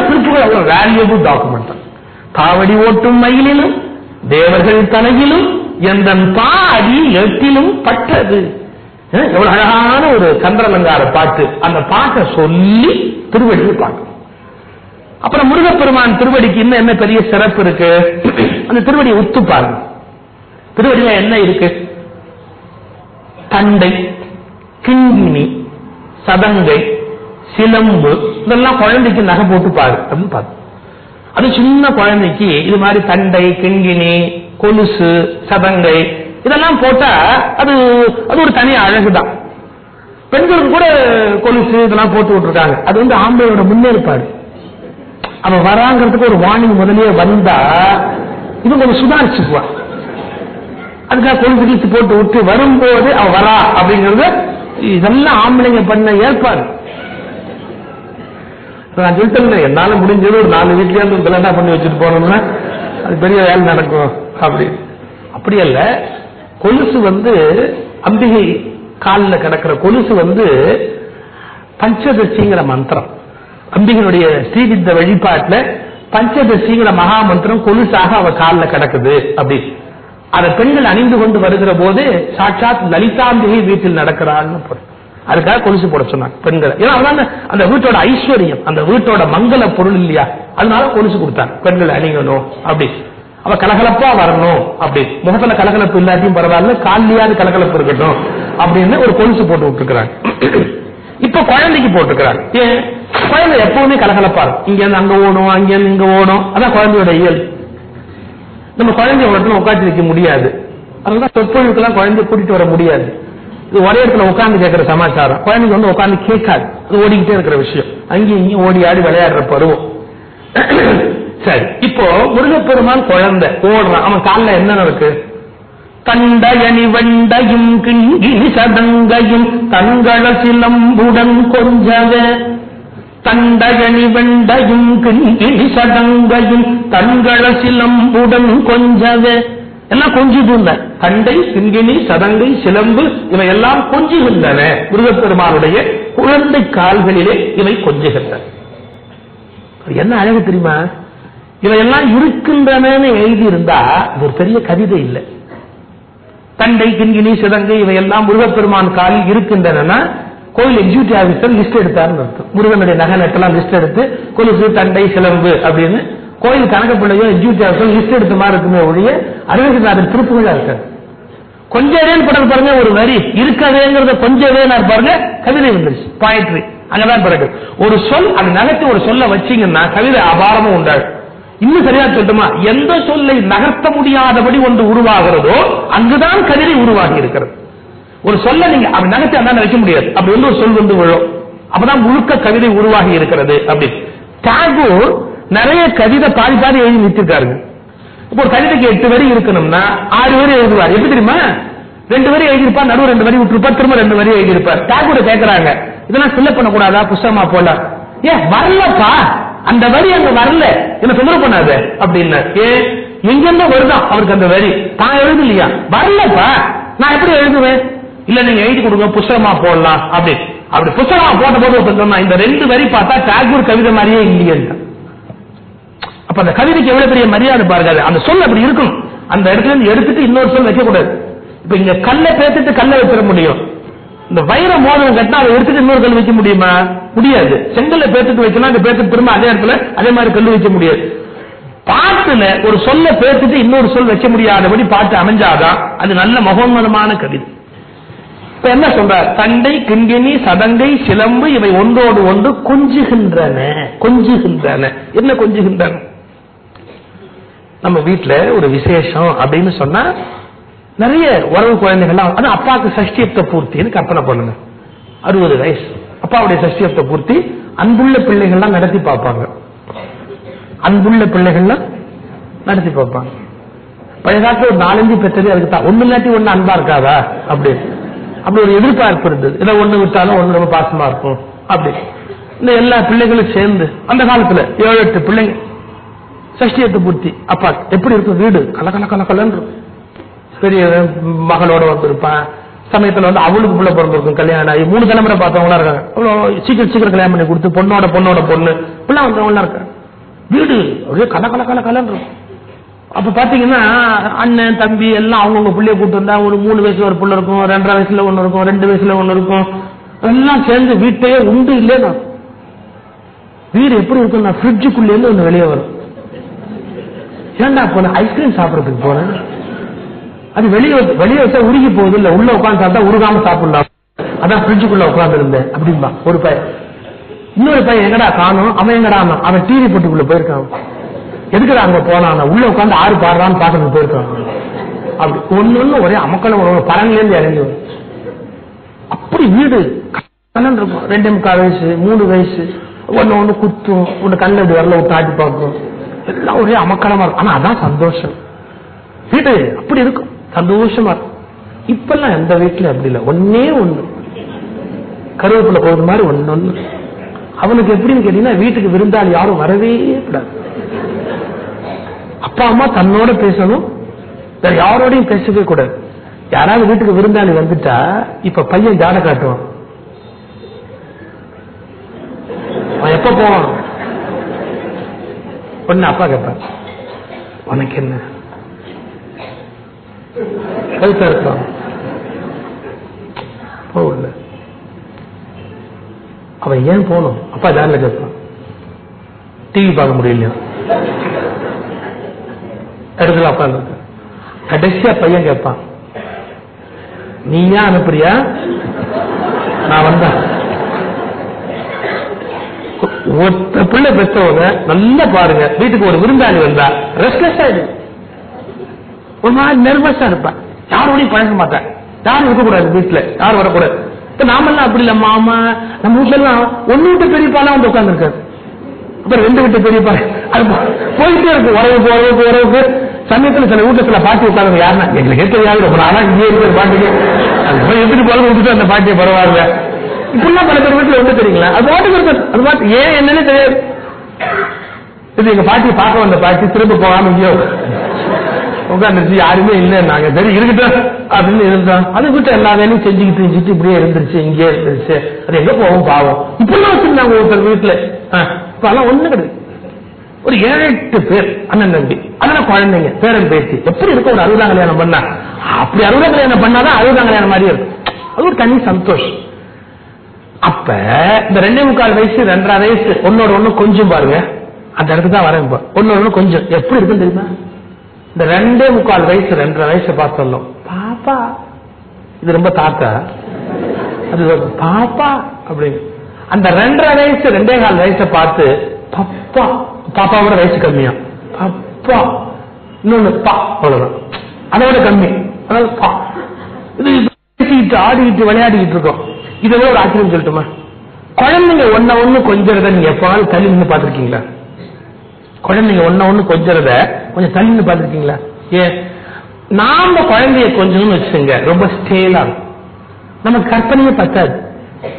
Speaker 1: திருப்புகழ் அவ்வளவு வேல்யூபிள் டாக்குமெண்ட். காவடி ஓட்டும் மயிலிலும் தேவர்கள் தலையிலும் எந்த பாடி எட்டிலும் பட்டது. எவ்வளவு அழகான ஒரு சந்திரலங்கார பாட்டு. அந்த பாட்டை சொல்லி திருவடியை பார்க்கணும். அப்புறம் முருகப்பெருமான் திருவடிக்கு இன்னும் என்ன பெரிய சிறப்பு இருக்கு? அந்த திருவடியை உத்து பாருங்க. திருவடியில என்ன இருக்கு? தண்டை, கிங்கினி, சதங்கை, சிலம்பு, இதெல்லாம் குழந்தைக்கு நகை போட்டு பாரு அப்படின்னு பார்த்து. அது சின்ன குழந்தைக்கு இது மாதிரி தண்டை, கிங்கினி, கொலுசு, சதங்கை இதெல்லாம் போட்டா அது ஒரு தனி அழகுதான். பெண்களுக்கு கூட கொலுசு இதெல்லாம் போட்டு விட்டுருக்காங்க. அது வந்து ஆம்பளையோட முன்னேற்பாடு. அவன் வராங்கிறதுக்கு ஒரு வார்னிங் முதலே வந்தா இது கொஞ்சம் சுதாரிச்சுக்குவான். அதுக்காக கொலுசு கிழிச்சு போட்டு விட்டு வரும்போது அவன் வரா அப்படிங்கறது இதெல்லாம் ஆம்பளைங்க பண்ண ஏற்பாடு. நான் சொல்லிட்டு என்னால முடிஞ்சது ஒரு 4 வீட்லயே கல்யாணா பண்ணி வச்சுட்டு போனோம்னா அது பெரிய வேலை நடக்கும். அப்படி அல்ல. கொலுசு வந்து அம்பிகை காலில் கிடக்கிற கொலுசு வந்து பஞ்சதசிங்கிற மந்திரம். அம்பிகையினுடைய ஸ்ரீவித்த வழிபாட்டுல பஞ்சதசிங்கிற மகாமந்திரம் கொலுசாக அவ காலில் கிடக்குது அப்படி. அதை பெண்கள் அணிந்து கொண்டு வருகிற போது சாட்சாத் லலிதாம்பிகை வீட்டில் நடக்கிறான்னு பொருள். அதுக்காக கொலுசு போட சொன்னாங்க பெண்களை. ஏன்னா அதான் அந்த வீட்டோட ஐஸ்வர்யம், அந்த வீட்டோட மங்கள பொருள் இல்லையா, அதனால கொலுசு கொடுத்தாங்க பெண்கள் அணியணும் அப்படி. அவ கலகலப்பா வரணும் அப்படி, முகத்துல கலகலப்பு இல்லாட்டியும் பரவாயில்ல, காலியாவது கலகலப்பு இருக்கட்டும் அப்படின்னு ஒரு கொலுசு போட்டு விட்டுருக்காங்க. இப்ப குழந்தைக்கு போட்டுக்கிறாங்க. ஏன் குழந்தை எப்பவுமே கலகலப்பா இருக்கும், இங்க இருந்து அங்க ஓடும், அங்க இருந்து இங்க ஓடும், அதான் குழந்தையோட இயல். நம்ம குழந்தைய ஒரு இடத்துல உட்காந்து வைக்க முடியாது, அதனால சொற்பொழிவுக்கெல்லாம் குழந்தைய கூட்டிட்டு வர முடியாது. இது ஒரே இடத்துல உட்காந்து கேட்கிற சமாச்சாரம், குழந்தைக்கு வந்து உட்காந்து கேட்காது, அது ஓடிக்கிட்டே இருக்கிற விஷயம், அங்கேயும் இங்கேயும் ஓடி ஆடி விளையாடுற பருவம். சரி, இப்போ முருகப்பெருமான் குழந்தை ஓடுறான், அவன் காலில் என்ன இருக்கு? தண்டயணி வெண்டையும் கிண்கிணி சதங்கையும் தங்கள சிலம்புடன் கொஞ்சவே. தண்டயணி வெண்டையும் கிண்கிணி சதங்கையும் தங்கள சிலம்புடன் கொஞ்சவே. எல்லாம் கொஞ்சுகின்றன, தண்டை கிண்கிணி சதங்கை சிலம்பு இவையெல்லாம் கொஞ்சுகின்றன. முருகப்பெருமானுடைய குழந்தை கால்களிலே இவை கொஞ்சுகின்றன. என்ன அழகு தெரியுமா? இவையெல்லாம் இருக்கின்றன எழுதி இருந்தா இது ஒரு பெரிய கவிதை இல்லை. தண்டை கிண்கிணி சிதங்கை இவையெல்லாம் முருகப்பெருமான் காலில் இருக்கின்றன. கோயில் எக்ஸிக்யூட்டிவ் ஆபீசர் லிஸ்ட் எடுத்தாருன்னு அர்த்தம். முருகனுடைய நகை நட்டெல்லாம் லிஸ்ட் எடுத்து கொலுசு தண்டை சிலம்பு அப்படின்னு கோயில் கணக்கு பிள்ளையோ எக்ஸிக்யூட்டிவ் ஆபீசர் லிஸ்ட் எடுத்த மாதிரி இருக்குமே ஒழிய அருகநாதன் திருப்புகளா இருக்காரு. கொஞ்சவே படம் பாருங்க, ஒரு வரி இருக்கவேங்கிறத கொஞ்சவே நான் பாருங்க, கவிதை வந்துருச்சு, பாயிட்ரி அங்கதான் பிறகு. ஒரு சொல் அது நகர்த்தி ஒரு சொல்ல வச்சீங்கன்னா கவிதை அபாரமும் உண்டாது. இன்னும் சரியா சொல்லட்டுமா, எந்த சொல்லை நகர்த்த முடியாதபடி ஒன்று உருவாகிறதோ அங்குதான் கவிதை உருவாகி இருக்கிறது. ஒரு சொல்ல நீங்க அப்படி நகர்த்தி அதான் வைக்க முடியாது, அப்படி வந்து ஒரு சொல் வந்து விழும், அப்பதான் முழுக்க கவிதை உருவாகி இருக்கிறது. அப்படி டாகூர் நிறைய கவிதை பாதி பாதி எழுதி வச்சிருக்காருங்க. இப்போ ஒரு கவிதைக்கு 8 வரி இருக்கணும்னா 6 வரி எழுதுவார். எப்படி தெரியுமா? 2 வரி எழுதியிருப்பார், நடுவு 2 வரி விட்டுருப்பார், திரும்ப 2 வரி எழுதியிருப்பார். டாகூரை கேட்கிறாங்க, இதெல்லாம் ஃபில் பண்ணக்கூடாதா, புஸ்தகமா போல? ஏன் வரலப்பா, அந்த வரி அங்க வரல, என்ன தொந்தரவு பண்ணாத அப்படின்னு. ஏன் எங்கிருந்தோ வருதான் அவருக்கு அந்த வரி, தான் எழுதலையா, வரலப்பா நான் எப்படி எழுதுவேன்? இல்ல நீங்க எழுதி கொடுங்க, புஸ்தகமா போடலாம் அப்படி. அப்படி புஸ்தகமா போட்ட போது இந்த 2 வரி பார்த்தா டாகூர் கவிதை மாதிரியே இல்லையே. அப்ப அந்த கவிதைக்கு எவ்வளவு பெரிய மரியாதை பாருங்க. அந்த சொல் அப்படி இருக்கணும், அந்த இடத்துல இருந்து எடுத்துட்டு இன்னொரு சொல் வைக்க கூடாது. இப்ப இங்க கல்லை பேத்துட்டு கல்லை வச்சிட முடியும், இந்த வைர மோதிரம் கட்டினா அதை எடுத்துட்டு இன்னொரு கல் வைக்க முடியுமா? முடியாது. செங்கல்ல பேத்துட்டு வைக்கலாம், அந்த பேத்து திரும்ப அதே இடத்துல அதே மாதிரி கல் வைக்க முடியாது. பாட்டுல ஒரு சொல்ல பேத்துட்டு இன்னொரு சொல் வைக்க முடியாதபடி பாட்டு அமைஞ்சாதான் அது நல்ல மகோன்னதமான கவிதை. இப்ப என்ன சொல்றார்? தண்டை கிண்கிணி சதங்கை சிலம்பு இவை ஒன்றோடு ஒன்று கொஞ்சுகின்றன. கொஞ்சுகின்றன என்ன கொஞ்சுகின்றன? நம்ம வீட்டுல ஒரு விசேஷம் அப்படின்னு சொன்னா நிறைய உறவு குழந்தைகள்லாம், அது அப்பாவுக்கு சஷ்டியப்த பூர்த்தின்னு கற்பனை பண்ணுங்க. 60 வயசு, அப்பாவுடைய சஷ்டியப்த பூர்த்தி, அன்புள்ள பிள்ளைகள்லாம் நடத்தி பார்ப்பாங்க. அன்புள்ள பிள்ளைகள்லாம் நடத்தி பார்ப்பாங்க. பழைய காலத்துல ஒரு 4-5 பெற்றது, அதுக்கு தான் ஒண்ணு இல்லாட்டி ஒண்ணு அன்பா இருக்காதா அப்படி அப்படி ஒரு எதிர்பார்ப்பு இருந்தது. இதை ஒண்ணு விட்டாலும் ஒண்ணு ரொம்ப பாசமா இருக்கும் அப்படி. இந்த எல்லா பிள்ளைகளும் சேர்ந்து அந்த காலத்துல 7-8 பிள்ளைங்க சஷ்டியத்தை பூர்த்தி. அப்பா எப்படி இருக்கும் வீடு? கலக்கல கலக்கலன்னு இருக்கும். பெரிய மகளோட வந்திருப்பான், சமயத்துல வந்து அவளுக்கு புள்ள பிறந்திருக்கும், கல்யாணம் ஆகி 3 தலைமுறை பார்த்தவங்களா இருக்காங்க. அவ்வளவு சீக்கிரம் கல்யாணம் பண்ணி கொடுத்து பொண்ணோட பொண்ணு பிள்ளை வந்தவங்களா இருக்காங்க. வீடு அப்படியே கலக்கலன்னு இருக்கும். அப்ப பாத்தீங்கன்னா அண்ணன் தம்பி எல்லாம் அவங்கவுங்க பிள்ளைய கூட்டு வந்தா ஒரு 3 வயசுல ஒரு புள்ள இருக்கும், 2.5 வயசுல ஒண்ணு இருக்கும், 2 வயசுல ஒண்ணு இருக்கும், எல்லாம் சேர்ந்து வீட்டையே உண்டு இல்லையா. வீடு எப்படி இருக்கும்? நான் ஃப்ரிட்ஜுக்குள்ள இருந்து ஒண்ணு வெளியே வரும். ஏன்டா போன ஐஸ்கிரீம் சாப்பிடறதுக்கு போறேன், அது வெளியே வச்சா உருகி போகுது இல்ல, உள்ள உட்காந்து சாப்பிட்டா உருகாம சாப்பிடலாம், அதான் ஃப்ரிட்ஜுக்குள்ள உட்காந்து இருந்தேன் அப்படின்பா ஒரு பையன். இன்னொரு பையன் எங்கடா காணும், அவன் எங்கடா, அவன் டிவி போட்டுக்குள்ள போயிருக்கான். எதுக்குடா அங்க போனான்? உள்ள உட்காந்து 6 பாடுறான்னு பாட்டு போயிருக்கான். அப்படி ஒண்ணு ஒரே அமக்கள பழங்கல இருந்து இறங்கி வரும். அப்படி வீடு இருக்கும். 2.25 வயசு 3 வயசு ஒண்ணு குத்தும், ஒண்ணு கண்ணு இப்படி வரல விட்டு ஆட்டி பார்க்கும், எல்லாம் ஒரே அமக்களமா இருக்கும். ஆனா அதான் சந்தோஷம். வீடு அப்படி இருக்கும், சந்தோஷமா இருக்கும். இப்பெல்லாம் எந்த வீட்டுல அப்படி இல்லை, ஒன்னே ஒண்ணு கருவேப்பிலை போகுது மாதிரி ஒண்ணு. அவனுக்கு எப்படின்னு கேட்டீங்கன்னா வீட்டுக்கு விருந்தாளி யாரும் வரவே கூடாது. அப்பா அம்மா தன்னோட பேசணும், வேற யாரோடையும் பேசவே கூடாது. யாராவது வீட்டுக்கு விருந்தாளி வந்துட்டா இப்ப பையன் ஜாட காட்டுவான், அவன் எப்ப போவான், ஒன்னு அப்பா கேட்பார், உனக்கு என்ன கழுத்தா இருக்கலாம் போகல. அவன் ஏன் போகணும்? அப்பா ஜாலியா கேட்பான். டிவி பார்க்க முடியலையா? இடத்துல அப்பா இருக்க. கடைசியா பையன் கேட்பான், நீ ஏன் அனுப்புறியா? நான் வந்தா ஒத்த பிள்ளை பெற்றவங்க நல்லா பாருங்க, வீட்டுக்கு ஒரு விருந்தாளி வந்தா ரெஸ்ட்லெஸ் ஆயிடு, ஒரு மாதிரி நெர்வஸா இருப்பேன், யாரோடையும் பழக மாட்டேன், யாரும் இருக்கக்கூடாது வீட்டுல, யாரும் வரக்கூடாது. நாமெல்லாம் அப்படி இல்ல, மாமா நம்ம வீட்டுல எல்லாம் ஒன்னு விட்டு பெரியப்பாலாம் வந்து உட்கார்ந்து இருக்காரு, அப்புறம் 2 விட்டு பெரியப்பா, அது போயிட்டே இருக்கு உறவுக்கு. சமயத்துல சில வீட்டுல சில பாட்டி உட்காந்து யாருன்னா எங்களுக்கு தெரியாது, ரொம்ப நாளா இங்கே இருக்கிற பாட்டிக்கு அது எடுத்துட்டு போல விட்டுட்டு அந்த பாட்டியை பரவாயில்ல. இப்படிலாம் பல பேர் வீட்டுல வந்து தெரியுங்களா, அது பாட்டுக்கு இருக்கு, அது பாட்டு ஏன் என்னன்னு தெரியாது. இது எங்க பாட்டியை பார்க்க வந்த பாட்டி திரும்ப போகாம இங்கேயோ உட்காந்துருச்சு, யாருமே இல்லை, நாங்க சரி இருக்கட்டும் அப்படின்னு இருந்தோம். அது விட்டு எல்லா வேலையும் செஞ்சுக்கிட்டு இப்படியே இருந்துருச்சு, இங்கே இருந்துருச்சு, அது எங்க போவோம் பாவம். இப்படிலாம் வச்சிருந்தாங்க ஒருத்தர் வீட்டுல. இப்ப எல்லாம் ஒண்ணு கிடையாது, ஒரு 7-8 பேர் அண்ணன் தம்பி, அதெல்லாம் குழந்தைங்க பேரன் பேசி எப்படி இருக்க. ஒரு 60 கல்யாணம் பண்ணா அப்படி 60 கல்யாணம் பண்ணாதான் 60 கல்யாணம் மாதிரி இருக்கும், அது ஒரு தனி சந்தோஷம். அப்ப இந்த 2.25 வயசு 2.5 வயசு ஒன்னோட ஒண்ணு கொஞ்சம் பாருங்க, அந்த இடத்துக்கு தான் வரேன். ஒன்னோட ஒண்ணு கொஞ்சம் எப்படி இருக்குன்னு தெரியுமா? இந்த 2.25 வயசு 2.5 வயசு பார்த்தோம், பாப்பா இது ரொம்ப தாத்தா, அது பாப்பா அப்படின்னு. அந்த 2.5 வயசு 2.25 வயசை பார்த்து பப்பா, பாப்பாவோட வயசு கம்மியா, அப்பா இன்னொன்னு பா, அவ்வளவுதான், அதோட கம்மி, அதாவது பா. இது பேசிக்கிட்டு ஆடிக்கிட்டு விளையாடிக்கிட்டு இருக்கோம். இதை ஒரு ஆச்சரியம் சொல்லட்டுமா? குழந்தைங்க ஒண்ணு கொஞ்சறத நீங்க எப்பாவது தள்ளி நின்று பார்த்திருக்கீங்களா? குழந்தைங்க ஒண்ணு கொஞ்சறத கொஞ்சம் தள்ளி நின்று பார்த்திருக்கீங்களா? ஏன் நாம குழந்தைய கொஞ்சம்னு வச்சுங்க, ரொம்ப ஸ்டேலா நமக்கு கற்பனையே பத்தாது.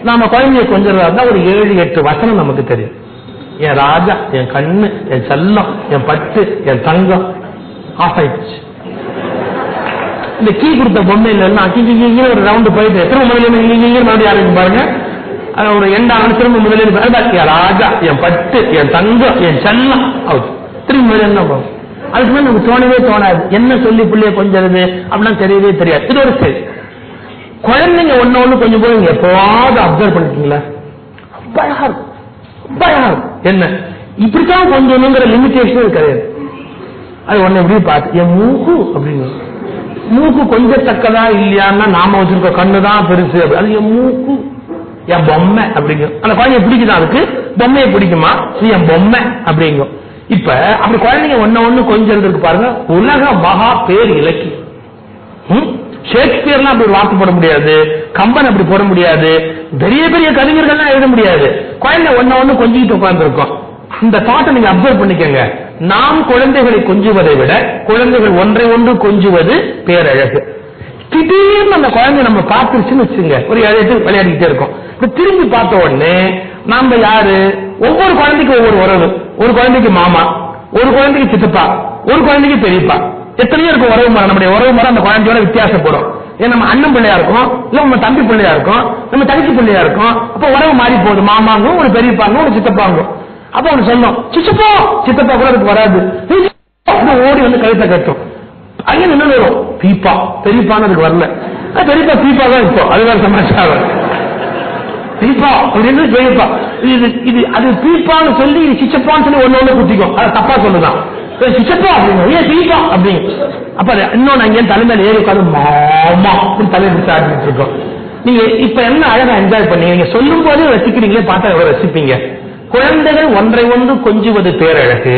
Speaker 1: நாம குழந்தைய கொஞ்சறதா இருந்தா ஒரு 7-8 வசனம் நமக்கு தெரியும். என் ராஜா, என் கண்ணு, என் செல்லம், என் பட்டு, என் தங்கம், ஆஃப் ஆயிடுச்சு. இந்த கீ கொடுத்த பொம்மை இல்லைன்னா ஒரு ரவுண்டு போயிட்டு திரும்ப முதல்ல ஆரம்பிச்சு பாருங்க, ஒரு எண்டாவது திரும்ப முதலில் ராஜா, என் பட்டு, என் தங்கம், என் செல்லம், அவுட். திரும்ப முதல்ல என்ன போகும்? அதுக்கு மேலே நமக்கு தோணவே தோணாது. என்ன சொல்லி பிள்ளைய கொஞ்சது அப்படின்னா தெரியவே தெரியாது. இது ஒரு ஸ்டேஜ். குழந்தைங்க ஒண்ணு கொஞ்சம் போய் நீங்க எப்பவாவது அப்சர்வ் பண்ணிருக்கீங்களா? என்ன இப்படித்தான் கொஞ்சம்ங்கிற லிமிடேஷன் கிடையாது. அது ஒண்ணு எப்படி பார்த்து என் மூக்கு அப்படின்னு, மூக்கு கொஞ்சத்தக்கதா இல்லையான்னா நாம வச்சிருக்க கண்ணுதான் பெருசு, அது என் மூக்கு, என் பொம்மை அப்படிங்கும். அந்த குழந்தைய பிடிக்குதான், அதுக்கு பொம்மையை பிடிக்குமா, என் பொம்மை அப்படிங்கும். இப்ப அப்படி குழந்தைங்க ஒண்ணு கொஞ்சம் இருக்கு பாருங்க. உலக மகா பேர் இலக்கியம். ஷேக்ஸ்பியர்லாம் அப்படி ஒரு வார்த்தை போட முடியாது, கம்பன் அப்படி போட முடியாது, பெரிய பெரிய கவிஞர்கள்லாம் எழுத முடியாது. குழந்தை ஒண்ணு கொஞ்சிட்டு உட்கார்ந்து இருக்கோம். இந்த தாட்டை நீங்க அப்சர்வ் பண்ணிக்கங்க. நாம் குழந்தைகளை கொஞ்சுவதை விட குழந்தைகள் ஒன்றை ஒன்று கொஞ்சுவது பேரழகு. திடீர்னு அந்த குழந்தை நம்ம பார்த்துருச்சுன்னு வச்சுங்க, ஒரு 7-8 விளையாடிக்கிட்டே இருக்கோம். திரும்பி பார்த்த உடனே நாம யாரு? ஒவ்வொரு குழந்தைக்கு ஒவ்வொரு உறவு. ஒரு குழந்தைக்கு மாமா, ஒரு குழந்தைக்கு சித்தப்பா, ஒரு குழந்தைக்கு பெரியப்பா. எத்தனையோ இருக்கும் உறவு முறை. நம்முடைய உறவு முறை அந்த குழந்தையோட வித்தியாசப்படும். ஏன் நம்ம அண்ணன் பிள்ளையா இருக்கும், இல்ல நம்ம தம்பி பிள்ளையா இருக்கும், நம்ம தங்கச்சி பிள்ளையா இருக்கும். அப்ப உறவு மாறி போகுது. மாமாங்கும் ஒரு பெரியப்பாங்கும் ஒரு சித்தப்பாங்கும். அப்ப அவனு சொல்லும் சித்தப்பா, சித்தப்பா கூட அதுக்கு வராது, ஓடி வந்து கழுத்தை கட்டும். அங்க நின்று வரும் பீப்பா, பெரியப்பான்னு அதுக்கு வரல. பெரியப்பா பீப்பா தான் இப்போ, அது வேற சமாச்சாரம். பீப்பா அப்படின்னு பெரியப்பா, இது அது பீப்பான்னு சொல்லி சிச்சப்பான்னு சொல்லி ஒண்ணு குத்திக்கும். அது தப்பா சொல்லுதான் சிச்சப்பா அப்படின்னு, ஏன் பீப்பா அப்படின்னு. அப்ப இன்னொன்னு அங்கே தலைமையில ஏறி உட்காந்து மாமா தலையை பிடிச்ச ஆரம்பிச்சு இருக்கோம். நீங்க இப்ப என்ன அழகா என்ஜாய் பண்ணீங்க, நீங்க சொல்லும் போதே ரசிக்கிறீங்களே, பார்த்தா எவ்வளவு ரசிப்பீங்க. குழந்தைகள் ஒன்றை ஒன்று கொஞ்சுவது பேரழகு.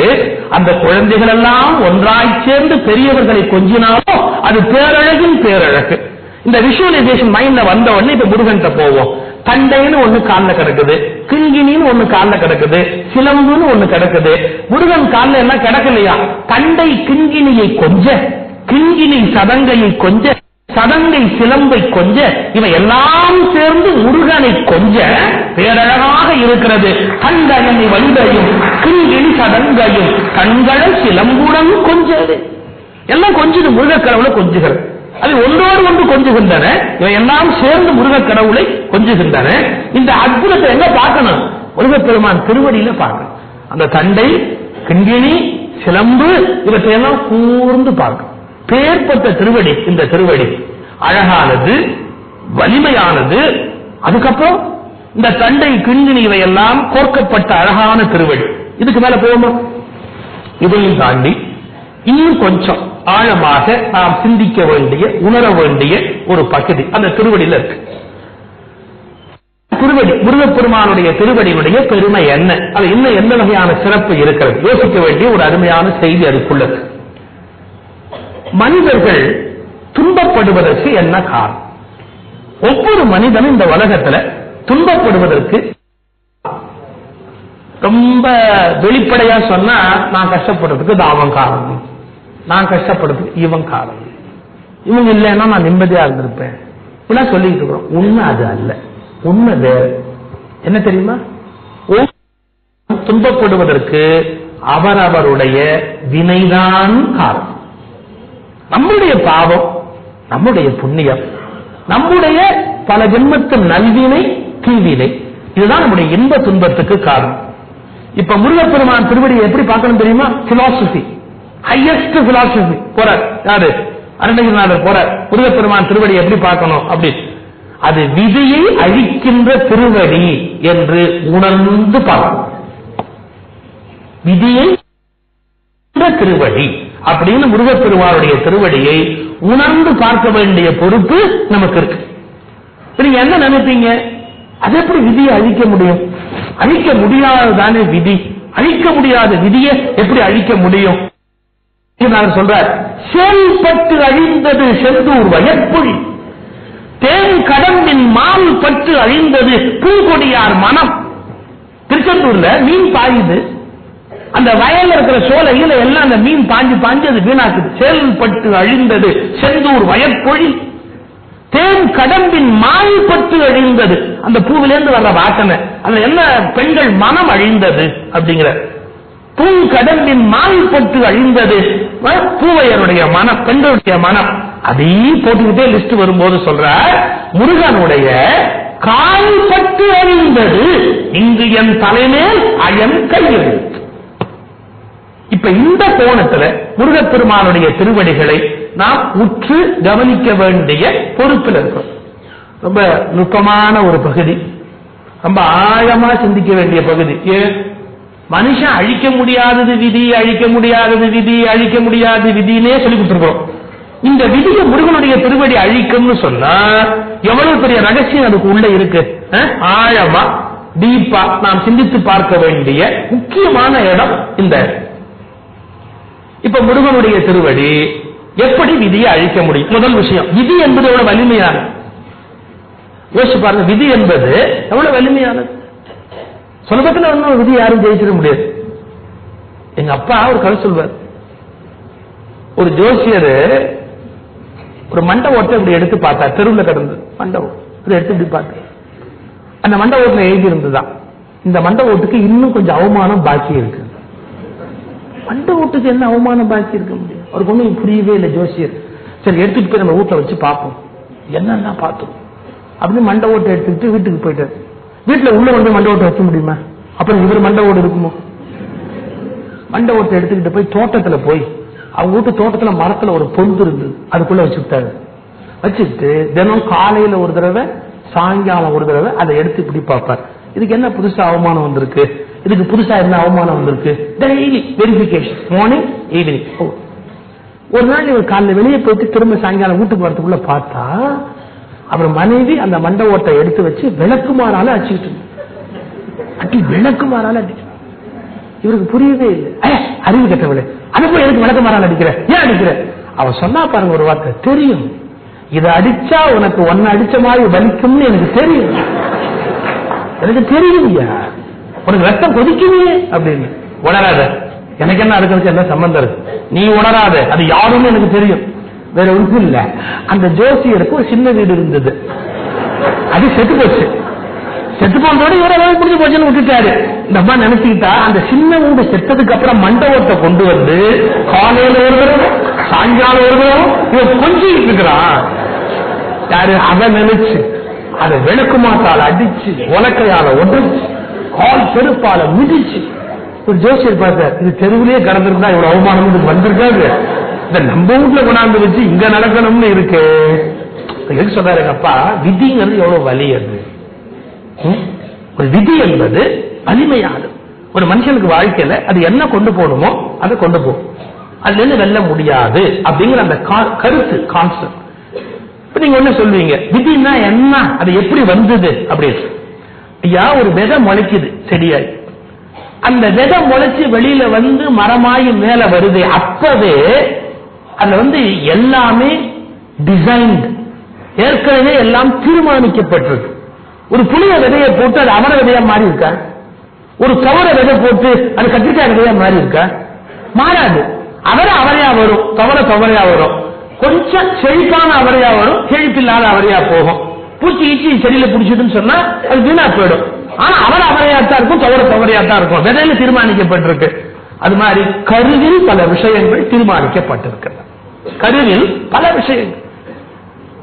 Speaker 1: அந்த குழந்தைகள் எல்லாம் ஒன்றாய் சேர்ந்து பெரியவர்களை கொஞ்சினாலும் அது பேரழகின் பேரழகு. இந்த விஷுவலைசேஷன் மைண்ட்ல வந்த உடனே இப்ப முருகன் போவோம். தண்டைன்னு ஒண்ணு கால்ல கிடக்குது, கிங்கினின்னு ஒண்ணு கால்ல கிடக்குது, சிலம்புன்னு ஒண்ணு கிடக்குது. முருகன் கால்ல எல்லாம் கிடக்கலையா? தண்டை கிங்கினியை கொஞ்ச, கிங்கினி சதங்கையை கொஞ்ச, சதங்கை சிலம்பை கொஞ்ச, இவை எல்லாம் சேர்ந்து முருகனை கொஞ்ச பேரழகாக இருக்கிறது. கண்டனை வந்தையும் கிங்கினி சதங்கையும் கண்கள சிலம்புடன் கொஞ்சது. எல்லாம் கொஞ்சது முருகக் கடவுளை கொஞ்சுகிறது. அது ஒன்றோடு ஒன்று கொஞ்சுகின்றன. இவை எல்லாம் சேர்ந்து முருகக் கடவுளை கொஞ்சுகின்றன. இந்த அற்புதத்தை எங்க பார்க்கணும்? முருகப்பெருமான் திருவடியில பார்க்கணும். அந்த தண்டை கிண்கிணி, சிலம்பு இவற்றையெல்லாம் கூர்ந்து பார்க்கும். பேர்பட்ட திருவடி இந்த திருவடி, அழகானது, வலிமையானது. அதுக்கப்புறம் இந்த தண்டை, கிண்கிணி இவையெல்லாம் கோர்க்கப்பட்ட அழகான திருவடி. இதுக்கு மேல போகுமா? இதையும் தாண்டி இன்னும் கொஞ்சம் ஆழமாக நாம் சிந்திக்க வேண்டிய, உணர வேண்டிய ஒரு பகுதி அந்த திருவடியில இருக்கு. திருவடி, முருகப்பெருமானுடைய திருவடியுடைய பெருமை என்ன, அது இன்னும் எந்த வகையான சிறப்பு இருக்கிறது, யோசிக்க வேண்டிய ஒரு அருமையான செய்தி அதுக்குள்ளது. மனிதர்கள் துன்பப்படுவதற்கு என்ன காரணம்? ஒவ்வொரு மனிதனும் இந்த உலகத்துல துன்பப்படுவதற்கு ரொம்ப வெளிப்படையா சொன்னா, நான் கஷ்டப்படுறதுக்கு அவன் காரணம், நான் கஷ்டப்படுறதுக்கு இவன் காரணம், இவங்க இல்லைன்னா நான் நிம்மதியா இருந்திருப்பேன், இப்படிலாம் சொல்லிட்டு இருக்கிறோம். உண்மை அது அல்ல. உண்மை வேற. என்ன தெரியுமா? துன்பப்படுவதற்கு அவரவருடைய வினைதான் காரணம். நம்முடைய பாவம், நம்முடைய புண்ணியம், நம்முடைய பல ஜென்மத்தின் நல்வினை, தீவினை, இதுதான் நம்முடைய இன்ப துன்பத்துக்கு காரணம். இப்ப முருகப்பெருமான் திருவடியை எப்படி பார்க்கணும் தெரியுமா? பிலாசபி, ஹையஸ்ட் பிலாசபி போறார். யாரு? அருணகிரிநாதர் போறார். முருகப்பெருமான் திருவடியை எப்படி பார்க்கணும் அப்படி, அது விதியை அழிக்கின்ற திருவடி என்று உணர்ந்து பார்க்கணும். விதியை திருவடி அப்படின்னு முருகப்பெருமானுடைய திருவடியை உணர்ந்து பார்க்க வேண்டிய பொறுப்பு நமக்கு இருக்கு. நீங்க என்ன நினைப்பீங்க? அது எப்படி விதியை அழிக்க முடியும்? அழிக்க முடியாததானே விதி. அழிக்க முடியாத விதியை எப்படி அழிக்க முடியும்? சொல்றார், செயல்பட்டு அழிந்தது செந்தூர் வயற்பொழி, தேன் கடம்பின் மால் பட்டு அழிந்தது பூங்கொடியார் மனம். திருச்செந்தூர்ல மீன் பாயுது, அந்த வயல்ல இருக்கிற சோலையில எல்லாம் அந்த மீன் பாஞ்சு பாஞ்சு அது வீணாக்குது. செயல்பட்டு அழிந்தது செந்தூர் வயற்பொழி, தேன் கடம்பின் மால் பட்டு அழிந்தது, அந்த பூவிலேருந்து வர்ற வாசனை, அதுல என்ன பெண்கள் மனம் அழிந்தது அப்படிங்கிற. பூங்கடம்பின் மால் பட்டு அழிந்தது பூவையருடைய மனம், பெண்களுடைய மனம். அதே போட்டுக்கிட்டே லிஸ்ட் வரும்போது சொல்ற, முருகனுடைய கால் பட்டு அழிந்தது இங்கு என் தலைமேல் அயன் கையெழுத்து. இப்ப இந்த கோணத்துல முருகப்பெருமானுடைய திருவடிகளை நாம் உற்று கவனிக்க வேண்டிய பொறுப்பில் இருக்கிறோம். ரொம்ப நுட்பமான ஒரு பகுதி, ரொம்ப ஆழமா சிந்திக்க வேண்டிய பகுதி. மனுஷன் அழிக்க முடியாதது விதி, அழிக்க முடியாதது விதி, அழிக்க முடியாத விதினே சொல்லி கொடுத்துருக்கோம். இந்த விதியை முருகனுடைய திருவடி அழிக்கும்னு சொன்னா எவ்வளவு பெரிய ரகசியம் அதுக்கு உள்ள இருக்கு. ஆழமா டீப்பா நாம் சிந்தித்து பார்க்க வேண்டிய முக்கியமான இடம் இந்த. இப்ப முருகனுடைய திருவடி எப்படி விதியை அழிக்க முடியும்? முதல் விஷயம், விதி என்பது எவ்வளவு வலிமையானது யோசிச்சு பாருங்க. விதி என்பது எவ்வளவு வலிமையானது. சுலபத்தில் ஒன்னும் விதி யாரும் ஜெயிச்சிட முடியாது. எங்க அப்பா ஒரு கதை சொல்வார். ஒரு ஜோசியர் ஒரு மண்டை ஓட்டை இப்படி எடுத்து பார்த்தா, தெருவில் கடந்து மண்டை ஓட்டு எடுத்து இப்படி பார்த்து, அந்த மண்டை ஓட்டுல எழுதி இருந்துதான், இந்த மண்டை ஓட்டுக்கு இன்னும் கொஞ்சம் அவமானம் பாக்கி இருக்கு. மண்டை ஓட்டுக்கு என்ன அவமானம் பாக்கி இருக்க முடியும்? அவருக்கு ஒன்றும் புரியவே இல்லை. ஜோசியர் சரி எடுத்துட்டு போய் நம்ம வீட்டில் வச்சு பார்ப்போம், என்னன்னா பார்த்தோம் அப்படின்னு மண்டை ஓட்டை எடுத்துக்கிட்டு வீட்டுக்கு போயிட்டாரு. வீட்டுல உள்ள வந்து மண்டை ஓட்டை வைக்க முடியுமா? அப்புறம் இவர் மண்டை ஓட்டு இருக்குமோ? மண்டை ஓட்டை எடுத்துக்கிட்டு போய் தோட்டத்துல போய், அவங்க வீட்டு தோட்டத்துல மரத்துல ஒரு பொந்து இருந்தது, அதுக்குள்ள வச்சுக்கிட்டாரு. வச்சுக்கிட்டு தினம் காலையில ஒரு தடவை, சாயங்காலம் ஒரு தடவை அதை எடுத்து இப்படி பார்ப்பார். இதுக்கு என்ன புதுசா அவமானம் வந்திருக்கு, இதுக்கு புதுசா என்ன அவமானம் வந்திருக்கு, டெய்லி வெரிஃபிகேஷன், மார்னிங் ஈவினிங். ஒரு நாள் இவர் காலையில் வெளியே போயிட்டு திரும்ப சாயங்காலம் வீட்டுக்கு வரதுக்குள்ள பார்த்தா, அப்புறம் மனைவி அந்த மண்டை ஓட்டை எடுத்து வச்சு விளக்குமாறால அடிச்சுக்கிட்டு, அடி விளக்குமாறால அடிச்சு. இவருக்கு புரியவே இல்லை. அறிவு கட்டவில்லை, அது போய் எதுக்கு விளக்குமாறால அடிக்கிற, ஏன் அடிக்கிற? அவன் சொன்னா பாருங்க ஒரு வார்த்தை, தெரியும் இதை அடிச்சா உனக்கு ஒன்னு அடிச்ச மாதிரி வலிக்கும்னு எனக்கு தெரியும், எனக்கு தெரியும்யா, உனக்கு ரத்தம் கொதிக்குமே அப்படின்னு. உணராத, எனக்கு என்ன அதுக்கு என்ன சம்பந்தம் இருக்கு, நீ உணராத, அது யாருன்னு எனக்கு தெரியும். வேற ஒன்றும் இல்ல. அந்த ஜோசியருக்கு ஒரு சின்ன வீடு இருந்தது, அது செத்து போச்சு. செத்து போனதோட இவரை புரிஞ்சு போச்சுன்னு விட்டுட்டாரு. இந்த அம்மா நினைச்சுக்கிட்டா, அந்த சின்ன வீடு செத்ததுக்கு அப்புறம் மண்டபத்தை கொண்டு வந்து காலையில ஒரு தடவை, சாயங்காலம் ஒரு தடவை இவன் கொஞ்சிட்டு இருக்கிறான். யாரு? அதை நினைச்சு அதை விளக்குமாத்தால அடிச்சு, உலக்கையால உடைச்சு, கால் செருப்பால மிதிச்சு, ஒரு ஜோசியர் பார்த்தார், இது தெருவிலேயே கடந்திருந்தா இவ்வளவு அவமானம் வந்திருக்காது, இந்த நம்ம வீட்டுல கொண்டாந்து வச்சு இங்க நடக்கணும்னு இருக்கு. எது சொல்றாரு எங்க அப்பா, விதிங்கிறது எவ்வளவு வலி அது. ஒரு விதி என்பது வலிமையானது. ஒரு மனுஷனுக்கு வாழ்க்கையில அது என்ன கொண்டு போகணுமோ அதை கொண்டு போகும், அதுல இருந்து வெல்ல முடியாது அப்படிங்கிற அந்த கருத்து கான்செப்ட். இப்ப நீங்க ஒண்ணு சொல்லுவீங்க, விதினா என்ன, அது எப்படி வந்தது அப்படின்னு. ஐயா, ஒரு விதை முளைக்குது செடியாய், அந்த விதை முளைச்சு வெளியில வந்து மரமாயி மேல வருது, அப்பவே அதுல எல்லாமே டிசைன், ஏற்கனவே எல்லாம் தீர்மானிக்கப்பட்டிருக்கு. ஒரு புளிய விதையை போட்டு அது அவர விதையா மாறி இருக்கா? ஒரு துவர விதை போட்டு அது கத்திரிக்காய் விதையா மாறி இருக்கா? மாறாது. அவரையா வரும், துவரையா வரும், கொஞ்சம் செழிப்பான அவரையா வரும், செழிப்பில்லாத அவரையா போகும். பூச்சி ஈச்சி செடியில பிடிச்சதுன்னு சொன்னா அது வீணா போயிடும். ஆனா அவரையாத்தான் இருக்கும், துவரையாத்தான் இருக்கும். விதையில தீர்மானிக்கப்பட்டிருக்கு. அது மாதிரி கருவில் பல விஷயங்கள் தீர்மானிக்கப்பட்டிருக்கிறது. கருவில் பல விஷயங்கள்.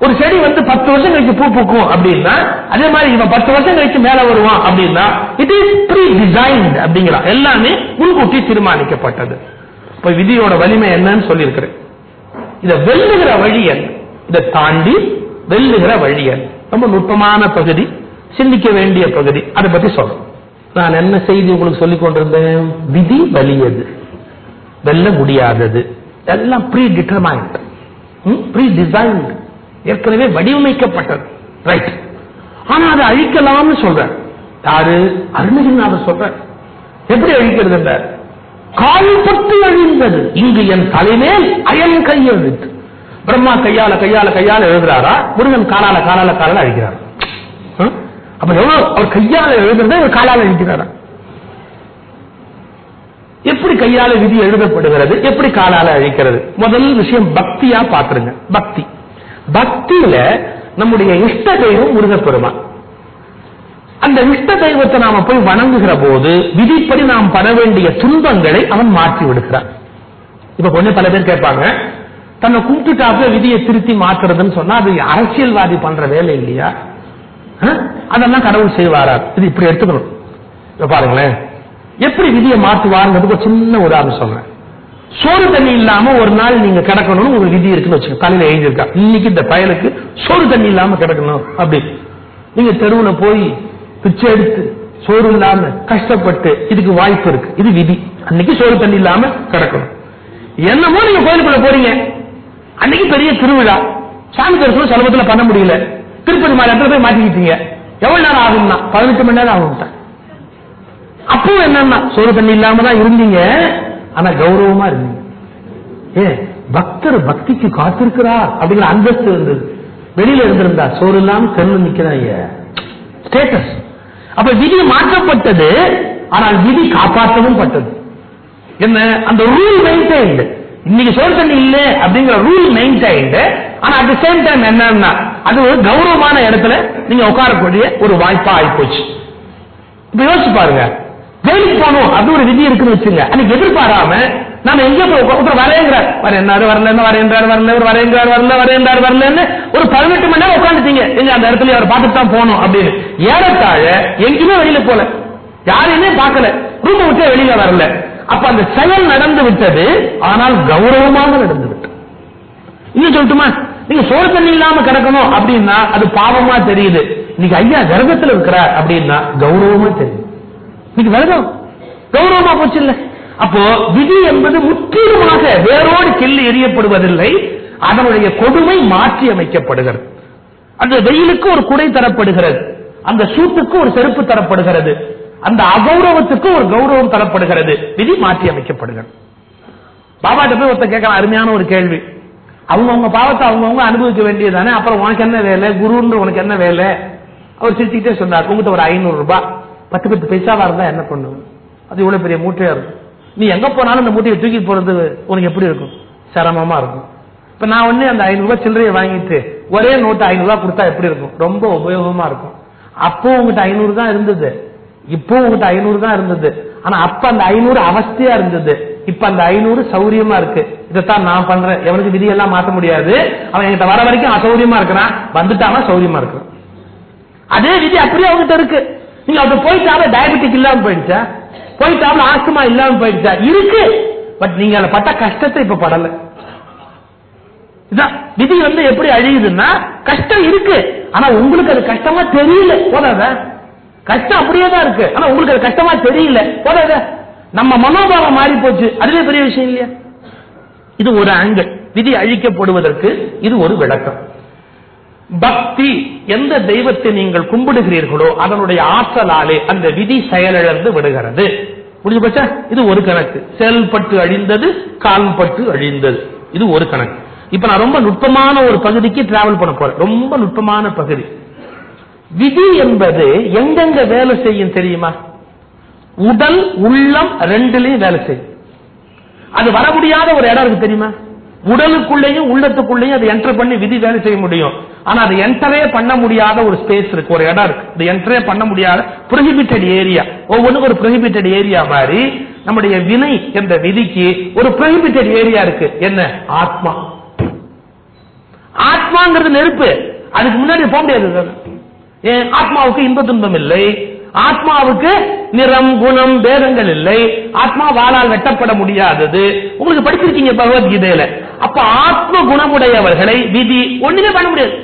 Speaker 1: ஒரு செடி 10 வருஷம் கழிச்சு பூ பூக்கும் அப்படின்னா, அதே மாதிரி இவன் 10 வருஷம் கழிச்சு மேல வருவான் அப்படின்னா, இட் இஸ் ப்ரீ டிசைன்ட் அப்படிங்கிறான். எல்லாமே முன்கூட்டி தீர்மானிக்கப்பட்டது. இப்ப விதியோட வலிமை என்னன்னு சொல்லியிருக்கிறேன். இதை வெல்லுகிற வழி என்ன, இதை தாண்டி வெல்லுகிற வழி என்ன, ரொம்ப நுட்பமான பகுதி, சிந்திக்க வேண்டிய பகுதி. அதை பத்தி சொல்றேன். நான் என்ன செய்தி உங்களுக்கு சொல்லிக் கொண்டிருந்தேன்? விதி வலியது, வெல்ல முடியாதது, எல்லாம் ப்ரீ டிட்டர்மைன்ட், ப்ரீ டிசைன்ட், ஏற்கனவே வடிவமைக்கப்பட்டது. ரைட். ஆனா அதை அழிக்கலாம்னு சொல்ற யாரு? அருணகிரிநாதர் சொல்ற. எப்படி அழிக்கிறது? கால்பட்டு அழிந்தது இங்கு என் தலைமேல் அயன் கையெழுத்து. பிரம்மா கையால எழுதுறாரா, முருகன் காலால அழிக்கிறார். அப்ப எவ்வளவு அவர் கையால எழுதுறத இவர் காலால அழிக்கிறாரா? எப்படி கையால விதி எழுதப்படுகிறது, எப்படி காலால அழிக்கிறது? முதல் விஷயம் பக்தியா பாத்துருங்க. பக்தியில நம்முடைய இஷ்ட தெய்வம் முருகப்பெருமான். அந்த இஷ்ட தெய்வத்தை நாம போய் வணங்குகிற போது விதிப்படி நாம் பட வேண்டிய துன்பங்களை அவன் மாற்றி விடுகிறான். இப்ப கொஞ்சம் பல பேர் கேட்பாங்க, தன்னை கும்பிட்டுட்டாப்ப விதியை திருத்தி மாத்துறதுன்னு சொன்னா அது அரசியல்வாதி பண்ற வேலை இல்லையா? அதெல்லாம் கடவுள் செய்வாரா? இது இப்படி எடுத்துக்கணும். இப்ப பாருங்களேன், எப்படி விதியை மாற்றுவாருங்கிறதுக்கு ஒரு சின்ன உதாரணம் சொல்றேன். சோறு தண்ணி இல்லாம ஒரு நாள் நீங்க கிடக்கணும்னு ஒரு விதி இருக்குன்னு வச்சுக்கோங்க. காலையில எழுதியிருக்கா, இன்னைக்கு இந்த பயலுக்கு சோறு தண்ணி இல்லாம கிடக்கணும் அப்படி. நீங்க தெருவுல போய் பிச்சை எடுத்து சோறு இல்லாம கஷ்டப்பட்டு, இதுக்கு வாய்ப்பு இருக்கு, இது விதி. அன்னைக்கு சோறு தண்ணி இல்லாம கிடக்கணும். என்னமோ நீங்க கோயிலுக்குள்ள போறீங்க, அன்னைக்கு பெரிய திருவிழா, சாமி தரிசனம் சுலபத்துல பண்ண முடியல, திருப்பதி மாலை இடத்துல போய் மாட்டிக்கிட்டீங்க. எவ்வளவு நேரம் ஆகும்னா 18 மணி நேரம் ஆகும். அப்போ என்னன்னா சோறு தண்ணி இல்லாம தான் இருந்தீங்க, ஆனா கௌரவமா இருந்தீங்க. பக்தர் பக்திக்கு காத்திருக்கிறார் அப்படிங்கிற அந்தஸ்து இருந்தது. வெளியில இருந்திருந்தா சோறு இல்லாம தெருல நிக்கிறாங்க, ஸ்டேட்டஸ். அப்ப விதி மாற்றப்பட்டது, ஆனால் விதி காப்பாற்றவும் பட்டது. என்ன? அந்த ரூல் மெயின்டைன்டு. இன்னைக்கு சோறு தண்ணி இல்ல அப்படிங்கிற ரூல் மெயின்டைன்டு. ஆனா அட் தி சேம் டைம் என்னன்னா அது ஒரு கௌரவமான இடத்துல நீங்க உட்காரக்கூடிய ஒரு வாய்ப்பா ஆயிப்போச்சு. இப்ப யோசிச்சு பாருங்க, ஜெயிலுக்கு போகணும் அது ஒரு விதி இருக்குன்னு வச்சுங்க. அன்னைக்கு எதிர்பாராம நாம எங்க போய் வரையங்கிறார், வரேன்னாரு வரலன்னு, வரேன்றாரு வரல, ஒரு வரையங்கிறார் வரல, வரேன்றாரு வரலன்னு ஒரு 18 மணி நேரம் உட்காந்துட்டீங்க. எங்க அந்த இடத்துல அவர் பார்த்துட்டு தான் போகணும் அப்படின்னு. ஏறத்தாழ எங்கேயுமே வெளியில போல, யாரையுமே பார்க்கல, ரூம் விட்டு வெளியில வரல. அப்ப அந்த செயல் நடந்து விட்டது, ஆனால் கௌரவமாக நடந்து விட்டது. இன்னும் சொல்லட்டுமா, நீங்க சோறு தண்ணி இல்லாம கிடக்கணும் அப்படின்னா அது பாவமா தெரியுது. இன்னைக்கு ஐயா விரதத்துல இருக்கிறார் அப்படின்னா கௌரவமா தெரியுது. இன்னைக்கு விரதம் கௌரவமா போச்சு இல்ல. அப்போ விதி என்பது முற்றிலுமாக வேரோடு கிள்ளி எறியப்படுவதில்லை, அதனுடைய கொடுமை மாற்றி அமைக்கப்படுகிறது. அந்த வெயிலுக்கு ஒரு குடை தரப்படுகிறது, அந்த சூட்டுக்கு ஒரு செருப்பு தரப்படுகிறது, அந்த அகௌரவத்துக்கு ஒரு கௌரவம் தரப்படுகிறது. விதி மாற்றி அமைக்கப்படுகிறது. பாபாட்ட போய் ஒருத்தர் கேட்கலாம், அருமையான ஒரு கேள்வி. அவங்கவுங்க பாவத்தை அவங்கவுங்க அனுபவிக்க வேண்டியதானே, அப்புறம் உனக்கு என்ன வேலை, குருன்னு உனக்கு என்ன வேலை? அவர் சிரிச்சுக்கிட்டே சொன்னார், உங்ககிட்ட ஒரு 500 ரூபாய் 10 பைசாவா இருந்தா என்ன பண்ணும்? அது இவ்வளவு பெரிய மூட்டையா இருக்கும். நீ எங்க போனாலும் அந்த மூட்டையை தூக்கி போறது உனக்கு எப்படி இருக்கும்? சிரமமா இருக்கும். இப்ப நான் ஒண்ணு அந்த 500 ரூபாய் சில்லறையை வாங்கிட்டு ஒரே நோட்டு 500 ரூபாய் கொடுத்தா எப்படி இருக்கும்? ரொம்ப உபயோகமா இருக்கும். அப்போ உங்ககிட்ட 500 தான் இருந்தது, இப்போ உங்ககிட்ட 500 தான் இருந்தது. ஆனா அப்ப அந்த 500 அவஸ்தையா இருந்தது, இப்ப அந்த 500 சௌரியமா இருக்கு. இதைத்தான் நான் பண்றேன். எவனுக்கு விதியெல்லாம் மாற்ற முடியாது. அவன் என்கிட்ட வர வரைக்கும் அசௌரியமா இருக்கிறான், வந்துட்டானா சௌரியமா இருக்கிறான். அதே விதி அப்படியே அவங்ககிட்ட இருக்கு. நீங்க அவர்கிட்ட போயிட்டாலும் டயபெட்டிக் இல்லாம போயிடுச்சா? போயிட்டாப்ல ஆஸ்துமா இல்லாம போயிடுச்சா? இருக்கு. பட் நீங்க அதை பட்ட கஷ்டத்தை இப்ப படல. விதி எப்படி அழியுதுன்னா கஷ்டம் இருக்கு, ஆனா உங்களுக்கு அது கஷ்டமா தெரியல. போதாத கஷ்டம் அப்படியே தான் இருக்கு, ஆனா உங்களுக்கு அது கஷ்டமா தெரியல. போதாத நம்ம மனோபாவம் மாறி போச்சு, அதுவே பெரிய விஷயம் இல்லையா? இது ஒரு ஆங்கிள். விதி அழிக்கப்படுவதற்கு இது ஒரு விளக்கம். பக்தி, எந்த தெய்வத்தை நீங்கள் கும்பிடுகிறீர்களோ அதனுடைய ஆற்றலாலே அந்த விதி செயலிழந்து விடுகிறது. புரிஞ்சு போச்சா? இது ஒரு கணக்கு. செயல்பட்டு அழிந்தது, கால்பட்டு அழிந்தது, இது ஒரு கணக்கு. இப்ப நான் ரொம்ப நுட்பமான ஒரு பகுதிக்கு டிராவல் பண்ண போறேன். ரொம்ப நுட்பமான பகுதி. விதி என்பது எங்கெங்க வேலை செய்யும் தெரியுமா? உடல் உள்ளம் ரெண்டுலயும் வேலை செய்யும். அது வர முடியாத ஒரு இடம் இருக்கு தெரியுமா? உடலுக்குள்ளேயும் உள்ளத்துக்குள்ளேயும் அது என்டர் பண்ணி விதி வேலை செய்ய முடியும். ஆனா அது என்டரே பண்ண முடியாத ஒரு ஸ்பேஸ் இருக்கு, ஒரு இடம் இருக்கு. அது என்டரே பண்ண முடியாத ப்ரோஹிபிட்டட் ஏரியா. ஒவ்வொன்றுக்கும் ஒரு ப்ரோஹிபிட்டட் ஏரியா மாதிரி நம்முடைய வினை என்ற விதிக்கு ஒரு ப்ரோஹிபிட்டட் ஏரியா இருக்கு. என்ன? ஆத்மா. ஆத்மாங்கிறது நெருப்பு, அதுக்கு முன்னாடி போக முடியாது. ஏன்? ஆத்மாவுக்கு இன்ப துன்பம் இல்லை, ஆத்மாவுக்கு நிறம் குணம் பேதங்கள் இல்லை, ஆத்மா வாளால் வெட்டப்பட முடியாதது. உங்களுக்கு படிச்சிருக்கீங்க பகவத்கீதையில. அப்ப ஆத்ம குணமுடையவர்களை விதி ஒண்ணுமே பண்ண முடியாது.